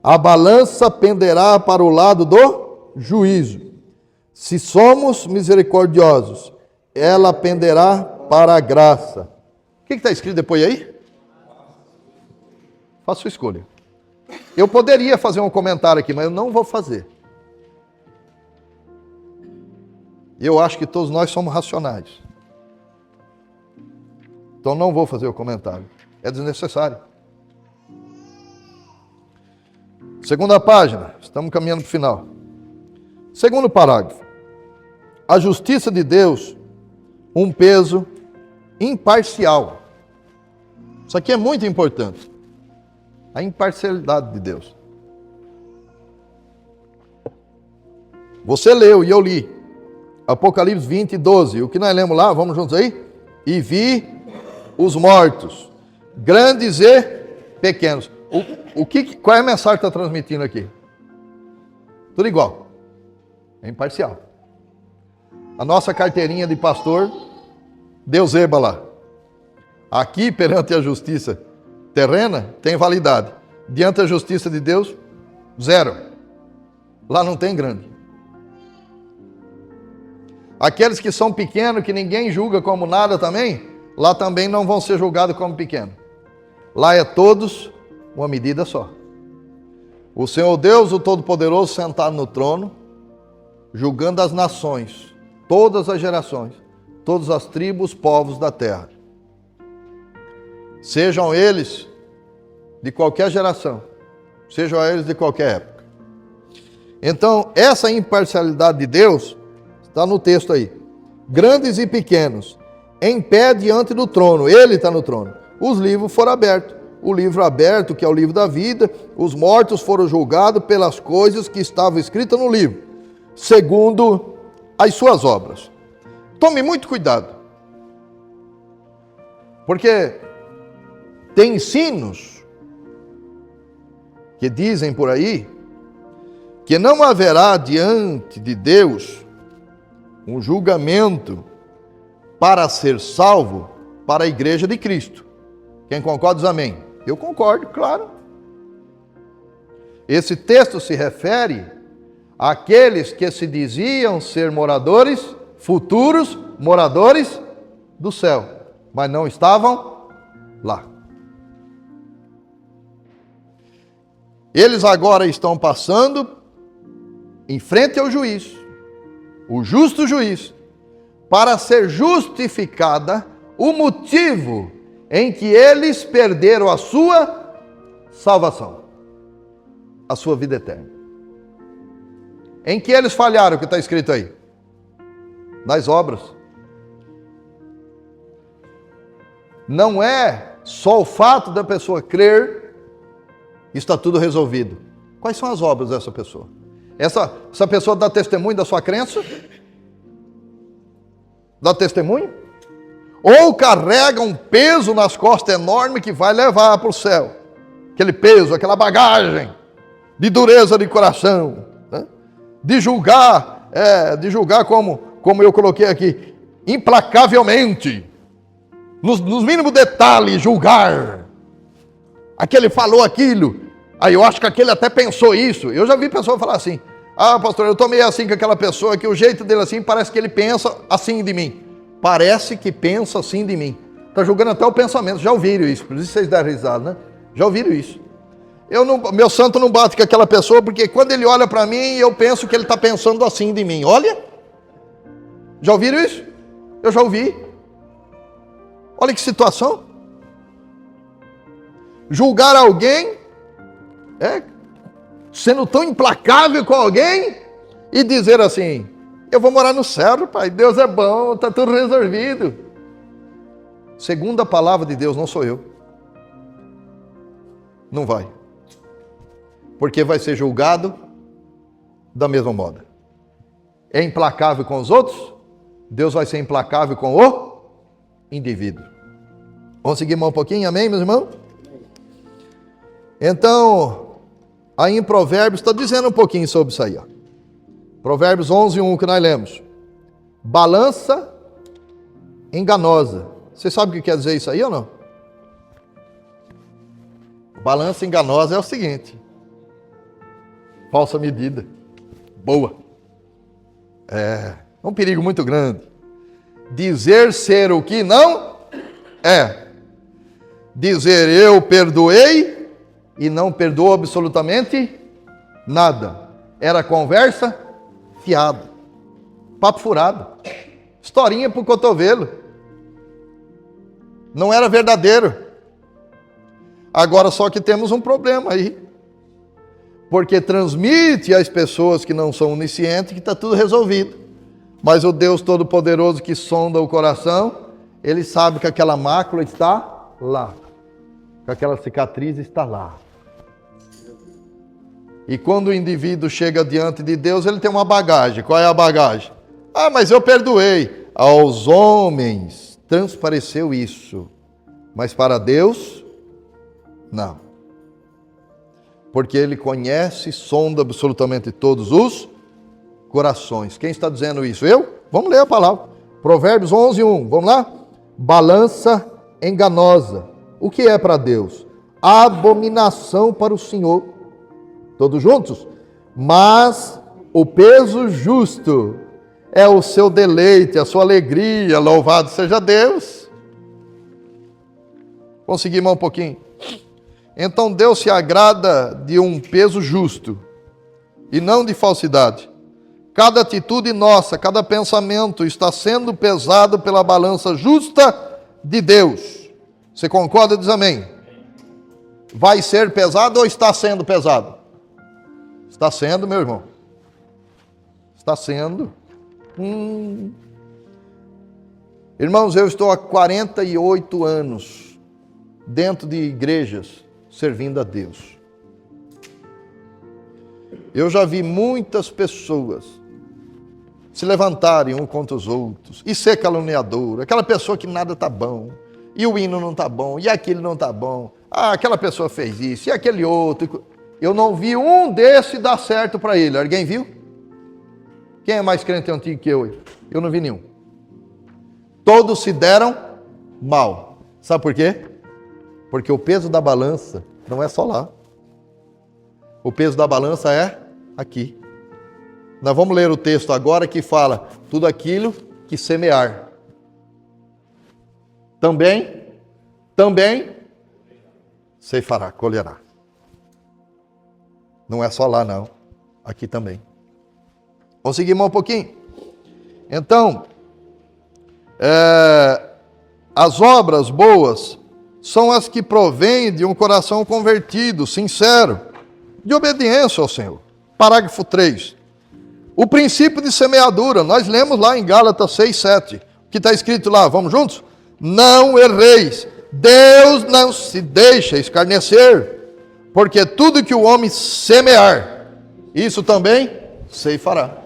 a balança penderá para o lado do juízo. Se somos misericordiosos, ela penderá para a graça. O que está escrito depois aí? Faça sua escolha. Eu poderia fazer um comentário aqui, mas eu não vou fazer. Eu acho que todos nós somos racionais. Então não vou fazer o comentário. É desnecessário. Segunda página, estamos caminhando para o final. Segundo parágrafo. A justiça de Deus, um peso imparcial. Isso aqui é muito importante. A imparcialidade de Deus. Você leu e eu li. Apocalipse 20, 12. O que nós lemos lá? Vamos juntos aí? E vi os mortos, grandes e pequenos. Qual é a mensagem que está transmitindo aqui? Tudo igual. É imparcial. A nossa carteirinha de pastor, Deus zeba lá. Aqui, perante a justiça terrena, tem validade. Diante da justiça de Deus, zero. Lá não tem grande. Aqueles que são pequenos, que ninguém julga como nada também, lá também não vão ser julgados como pequenos. Lá é todos uma medida só. O Senhor Deus, o Todo-Poderoso, sentado no trono, julgando as nações, todas as gerações, todas as tribos, povos da terra. Sejam eles de qualquer geração, sejam eles de qualquer época. Então, essa imparcialidade de Deus está no texto aí. Grandes e pequenos, em pé diante do trono, ele está no trono. Os livros foram abertos. O livro aberto, que é o livro da vida, os mortos foram julgados pelas coisas que estavam escritas no livro, segundo as suas obras. Tome muito cuidado, porque tem ensinos que dizem por aí que não haverá diante de Deus um julgamento para ser salvo para a igreja de Cristo. Quem concorda diz amém. Eu concordo, claro. Esse texto se refere àqueles que se diziam ser moradores, futuros moradores do céu, mas não estavam lá. Eles agora estão passando em frente ao juiz, o justo juiz, para ser justificada o motivo em que eles perderam a sua salvação, a sua vida eterna. Em que eles falharam, o que está escrito aí? Nas obras. Não é só o fato da pessoa crer, está tudo resolvido. Quais são as obras dessa pessoa? Essa pessoa dá testemunho da sua crença? Dá testemunho? Ou carrega um peso nas costas enorme que vai levar para o céu. Aquele peso, aquela bagagem de dureza de coração, né? de julgar como eu coloquei aqui, implacavelmente, nos mínimos detalhes, julgar. Aquele falou aquilo, aí eu acho que aquele até pensou isso. Eu já vi pessoa falar assim, pastor, eu tô meio assim com aquela pessoa, que o jeito dele assim, parece que ele pensa assim de mim. Parece que pensa assim de mim. Está julgando até o pensamento. Já ouviram isso? Por isso vocês deram risada, né? Já ouviram isso? Meu santo não bate com aquela pessoa, porque quando ele olha para mim, eu penso que ele está pensando assim de mim. Olha! Já ouviram isso? Eu já ouvi. Olha que situação. Julgar alguém, sendo tão implacável com alguém, e dizer assim, eu vou morar no céu, pai, Deus é bom, está tudo resolvido. Segundo a palavra de Deus, não sou eu. Não vai. Porque vai ser julgado da mesma modo. É implacável com os outros, Deus vai ser implacável com o indivíduo. Vamos seguir mais um pouquinho, amém, meus irmãos? Então, aí em Provérbios está dizendo um pouquinho sobre isso aí, ó. Provérbios 11, 1 que nós lemos. Balança enganosa. Você sabe o que quer dizer isso aí ou não? Balança enganosa é o seguinte. Falsa medida. Boa. É um perigo muito grande. Dizer ser o que não é. dizer eu perdoei e não perdoou absolutamente nada. Era conversa fiada, papo furado, historinha pro cotovelo. Não era verdadeiro. Agora só que temos um problema aí. Porque transmite às pessoas que não são oniscientes que está tudo resolvido. Mas o Deus Todo-Poderoso que sonda o coração, Ele sabe que aquela mácula está lá. Que aquela cicatriz está lá. E quando o indivíduo chega diante de Deus, ele tem uma bagagem. Qual é a bagagem? Ah, mas eu perdoei. Aos homens transpareceu isso. Mas para Deus, não. Porque Ele conhece e sonda absolutamente todos os corações. Quem está dizendo isso? Eu? Vamos ler a palavra. Provérbios 11:1. Vamos lá? Balança enganosa. O que é para Deus? Abominação para o Senhor. Todos juntos? Mas o peso justo é o seu deleite, a sua alegria. Louvado seja Deus. Conseguimos um pouquinho? Então Deus se agrada de um peso justo e não de falsidade. Cada atitude nossa, cada pensamento está sendo pesado pela balança justa de Deus. Você concorda? Diz amém. Vai ser pesado ou está sendo pesado? Está sendo, meu irmão. Está sendo. Irmãos, eu estou há 48 anos dentro de igrejas servindo a Deus. Eu já vi muitas pessoas se levantarem um contra os outros e ser caluniador, aquela pessoa que nada está bom, e o hino não está bom, e aquele não está bom, aquela pessoa fez isso, e aquele outro. Eu não vi um desse dar certo para ele. Alguém viu? Quem é mais crente antigo que eu? Eu não vi nenhum. Todos se deram mal. Sabe por quê? Porque o peso da balança não é só lá. O peso da balança é aqui. Nós vamos ler o texto agora que fala tudo aquilo que semear. Também ceifará, colherá. Não é só lá não, aqui também. Conseguimos um pouquinho? Então, as obras boas são as que provêm de um coração convertido, sincero, de obediência ao Senhor. Parágrafo 3. O princípio de semeadura, nós lemos lá em Gálatas 6:7, que está escrito lá, vamos juntos? Não erreis, Deus não se deixa escarnecer, porque tudo que o homem semear, isso também ceifará.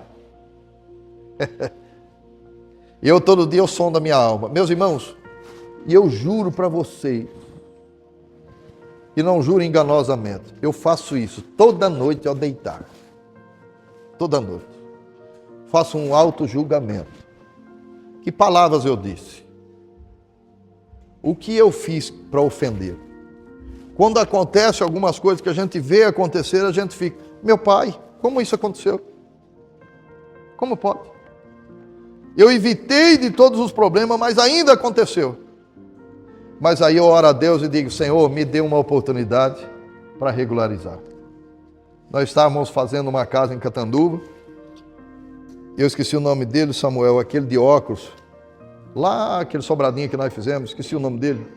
Eu todo dia eu sondo a minha alma. Meus irmãos, e eu juro para vocês, e não juro enganosamente, eu faço isso toda noite ao deitar. Toda noite. Faço um auto-julgamento. Que palavras eu disse? O que eu fiz para ofender? Quando acontece algumas coisas que a gente vê acontecer, a gente fica, meu pai, como isso aconteceu? Como pode? Eu evitei de todos os problemas, mas ainda aconteceu. Mas aí eu oro a Deus e digo, Senhor, me dê uma oportunidade para regularizar. Nós estávamos fazendo uma casa em Catanduva, eu esqueci o nome dele, Samuel, aquele de óculos, lá aquele sobradinho que nós fizemos, esqueci o nome dele.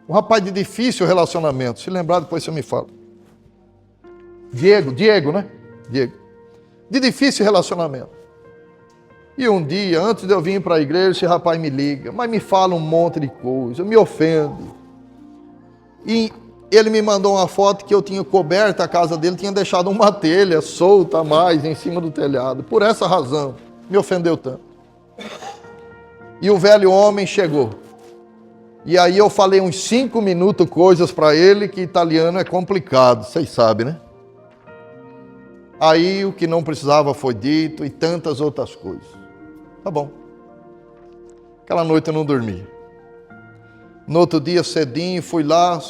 Um rapaz de difícil relacionamento, se lembrar depois você me fala. Diego, né? Diego. De difícil relacionamento. E um dia, antes de eu vir para a igreja, esse rapaz me liga, mas me fala um monte de coisa, me ofende. E ele me mandou uma foto que eu tinha coberto a casa dele, tinha deixado uma telha solta a mais em cima do telhado. Por essa razão, me ofendeu tanto. E o velho homem chegou. E aí eu falei uns 5 minutos coisas para ele, que italiano é complicado, vocês sabem, né? Aí o que não precisava foi dito e tantas outras coisas. Tá bom. Aquela noite eu não dormi. No outro dia cedinho fui lá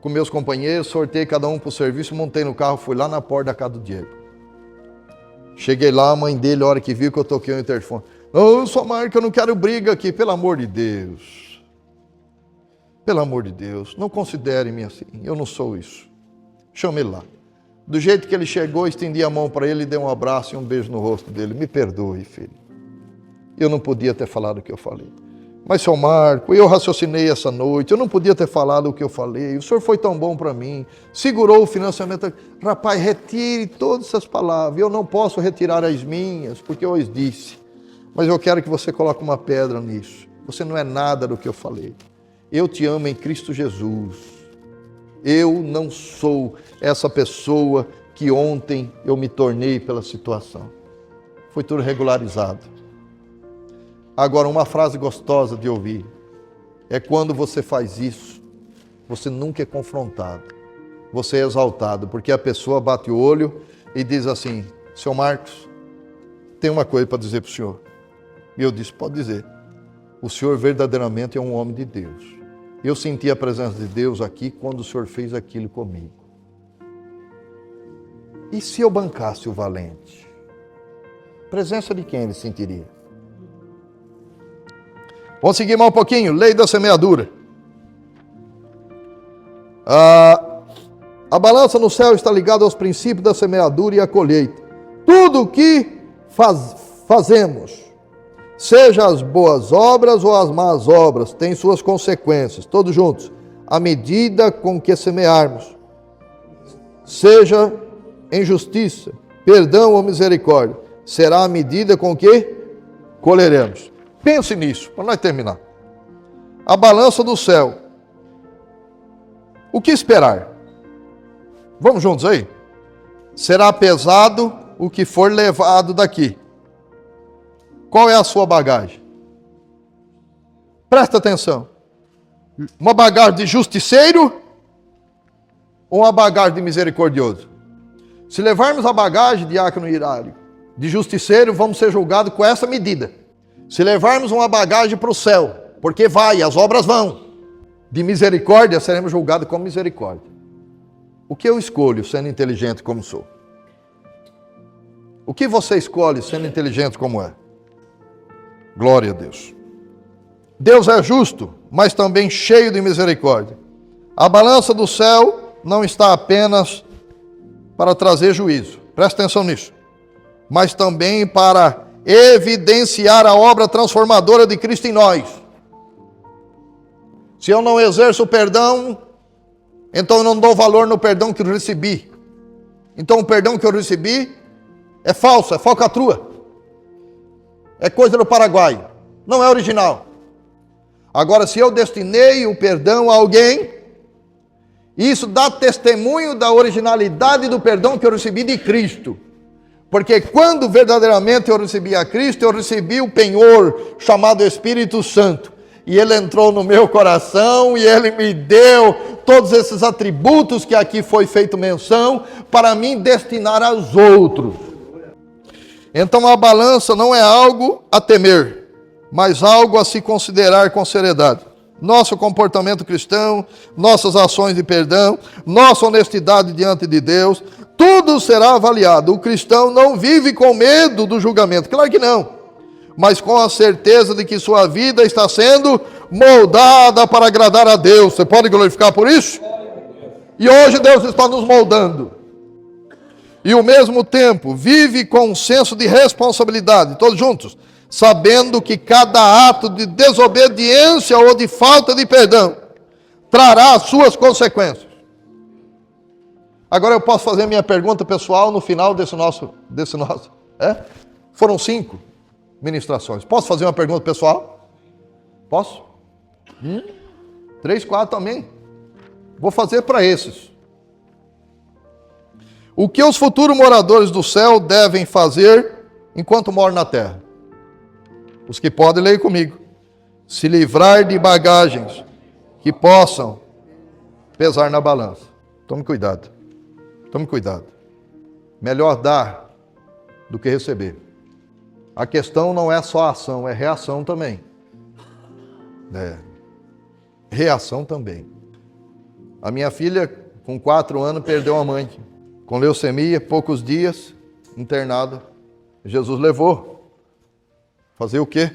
com meus companheiros, sorteei cada um para o serviço, montei no carro, fui lá na porta da casa do Diego. Cheguei lá, a mãe dele, a hora que viu que eu toquei o interfone. Não, sua mãe, que eu não quero briga aqui, pelo amor de Deus. Pelo amor de Deus, não considere-me assim, eu não sou isso. Chame ele lá. Do jeito que ele chegou, estendi a mão para ele, dei um abraço e um beijo no rosto dele. Me perdoe, filho. Eu não podia ter falado o que eu falei. Mas, seu Marco, eu raciocinei essa noite, eu não podia ter falado o que eu falei, o senhor foi tão bom para mim, segurou o financiamento. Rapaz, retire todas essas palavras, eu não posso retirar as minhas, porque eu as disse. Mas eu quero que você coloque uma pedra nisso. Você não é nada do que eu falei. Eu te amo em Cristo Jesus. Eu não sou essa pessoa que ontem eu me tornei pela situação. Foi tudo regularizado. Agora, uma frase gostosa de ouvir é quando você faz isso, você nunca é confrontado, você é exaltado, porque a pessoa bate o olho e diz assim: seu Marcos, tem uma coisa para dizer para o senhor. E eu disse: pode dizer. O senhor verdadeiramente é um homem de Deus. Eu senti a presença de Deus aqui quando o senhor fez aquilo comigo. E se eu bancasse o valente? Presença de quem ele sentiria? Vamos seguir mais um pouquinho. Lei da semeadura. A balança no céu está ligada aos princípios da semeadura e a colheita. Tudo o que fazemos, seja as boas obras ou as más obras, tem suas consequências. Todos juntos. À medida com que semearmos, seja em justiça, perdão ou misericórdia, será a medida com que colheremos. Pense nisso, para nós terminar. A balança do céu. O que esperar? Vamos juntos aí? Será pesado o que for levado daqui. Qual é a sua bagagem? Presta atenção. Uma bagagem de justiceiro ou uma bagagem de misericordioso? Se levarmos a bagagem, diácono Hilário, de justiceiro, vamos ser julgados com essa medida. Se levarmos uma bagagem para o céu, porque vai, as obras vão, de misericórdia, seremos julgados com misericórdia. O que eu escolho sendo inteligente como sou? O que você escolhe sendo inteligente como é? Glória a Deus. Deus é justo, mas também cheio de misericórdia. A balança do céu não está apenas para trazer juízo, presta atenção nisso, mas também para evidenciar a obra transformadora de Cristo em nós. Se eu não exerço o perdão, então eu não dou valor no perdão que eu recebi. Então o perdão que eu recebi é falso, é falcatrua. É coisa do Paraguai, não é original. Agora, se eu destinei o perdão a alguém, isso dá testemunho da originalidade do perdão que eu recebi de Cristo. Porque quando verdadeiramente eu recebi a Cristo, eu recebi o penhor chamado Espírito Santo. E ele entrou no meu coração e ele me deu todos esses atributos que aqui foi feito menção para mim destinar aos outros. Então a balança não é algo a temer, mas algo a se considerar com seriedade. Nosso comportamento cristão, nossas ações de perdão, nossa honestidade diante de Deus, tudo será avaliado. O cristão não vive com medo do julgamento, claro que não, mas com a certeza de que sua vida está sendo moldada para agradar a Deus. Você pode glorificar por isso? E hoje Deus está nos moldando. E ao mesmo tempo vive com um senso de responsabilidade, todos juntos, sabendo que cada ato de desobediência ou de falta de perdão trará as suas consequências. Agora eu posso fazer minha pergunta pessoal no final desse nosso Foram 5 ministrações. Posso fazer uma pergunta pessoal? Posso? 3, 4 também. Vou fazer para esses. O que os futuros moradores do céu devem fazer enquanto moram na terra? Os que podem, ler comigo. Se livrar de bagagens que possam pesar na balança. Tome cuidado. Tome cuidado. Melhor dar do que receber. A questão não é só ação, é reação também. Reação também. A minha filha, com 4 anos, perdeu a mãe. Com leucemia, poucos dias, internada. Jesus levou. Fazer o quê?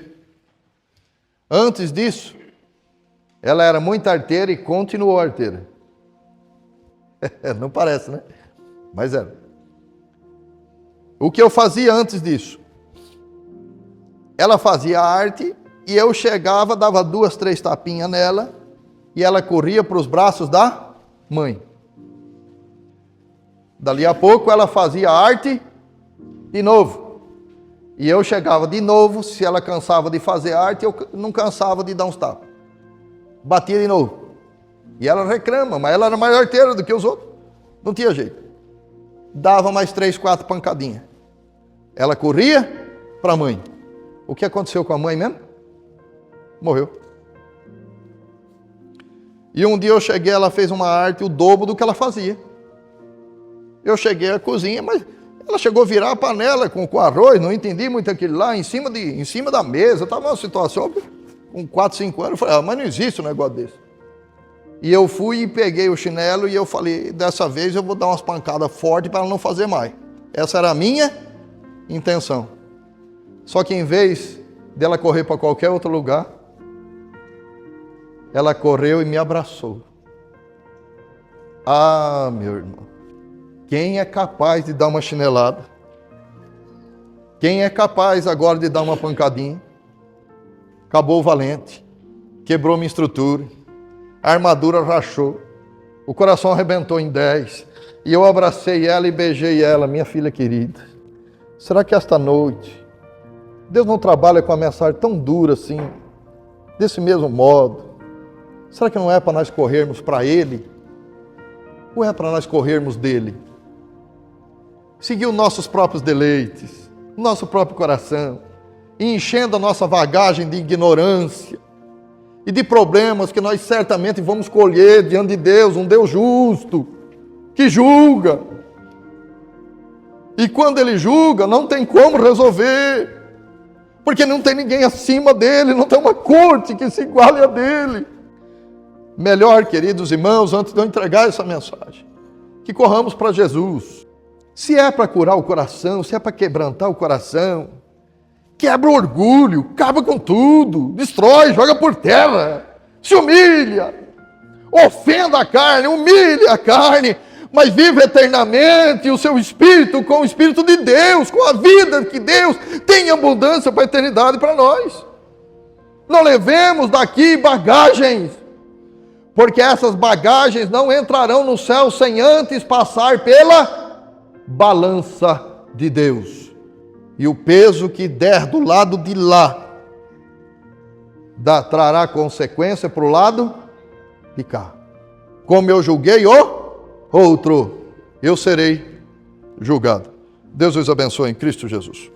Antes disso, Ela era muito arteira e continuou arteira. Não parece, né? Mas era. O que eu fazia antes disso? Ela fazia arte e eu chegava, dava 2, 3 tapinhas nela e ela corria para os braços da mãe. Dali a pouco ela fazia arte de novo. E eu chegava de novo, se ela cansava de fazer arte, eu não cansava de dar uns tapas. Batia de novo. E ela reclama, mas ela era mais arteira do que os outros. Não tinha jeito. Dava mais 3, 4 pancadinhas. Ela corria para a mãe. O que aconteceu com a mãe mesmo? Morreu. E um dia eu cheguei, ela fez uma arte o dobro do que ela fazia. Eu cheguei à cozinha, mas ela chegou a virar a panela com arroz, não entendi muito aquilo lá, em cima da mesa. Estava uma situação com 4, 5 anos. Eu falei, mas não existe um negócio desse. E eu fui e peguei o chinelo e eu falei, dessa vez eu vou dar umas pancadas fortes para ela não fazer mais. Essa era a minha intenção. Só que em vez dela correr para qualquer outro lugar, ela correu e me abraçou. Ah, meu irmão, quem é capaz de dar uma chinelada? Quem é capaz agora de dar uma pancadinha? Acabou o valente, quebrou minha estrutura, a armadura rachou, o coração arrebentou em 10, e eu abracei ela e beijei ela, minha filha querida. Será que esta noite Deus não trabalha com a mensagem tão dura assim, desse mesmo modo? Será que não é para nós corrermos para Ele? Ou é para nós corrermos dele? Seguir os nossos próprios deleites, o nosso próprio coração, e enchendo a nossa bagagem de ignorância e de problemas que nós certamente vamos colher diante de Deus, um Deus justo, que julga. E quando Ele julga, não tem como resolver, porque não tem ninguém acima dEle, não tem uma corte que se iguale a dEle. Melhor, queridos irmãos, antes de eu entregar essa mensagem, que corramos para Jesus. Se é para curar o coração, se é para quebrantar o coração, quebra o orgulho, acaba com tudo, destrói, joga por terra, se humilha, ofenda a carne, humilha a carne, mas vive eternamente o seu espírito com o Espírito de Deus, com a vida que Deus tem em abundância para a eternidade para nós. Não levemos daqui bagagens, porque essas bagagens não entrarão no céu sem antes passar pela balança de Deus. E o peso que der do lado de lá trará consequência para o lado de cá. Como eu julguei o outro, eu serei julgado. Deus os abençoe em Cristo Jesus.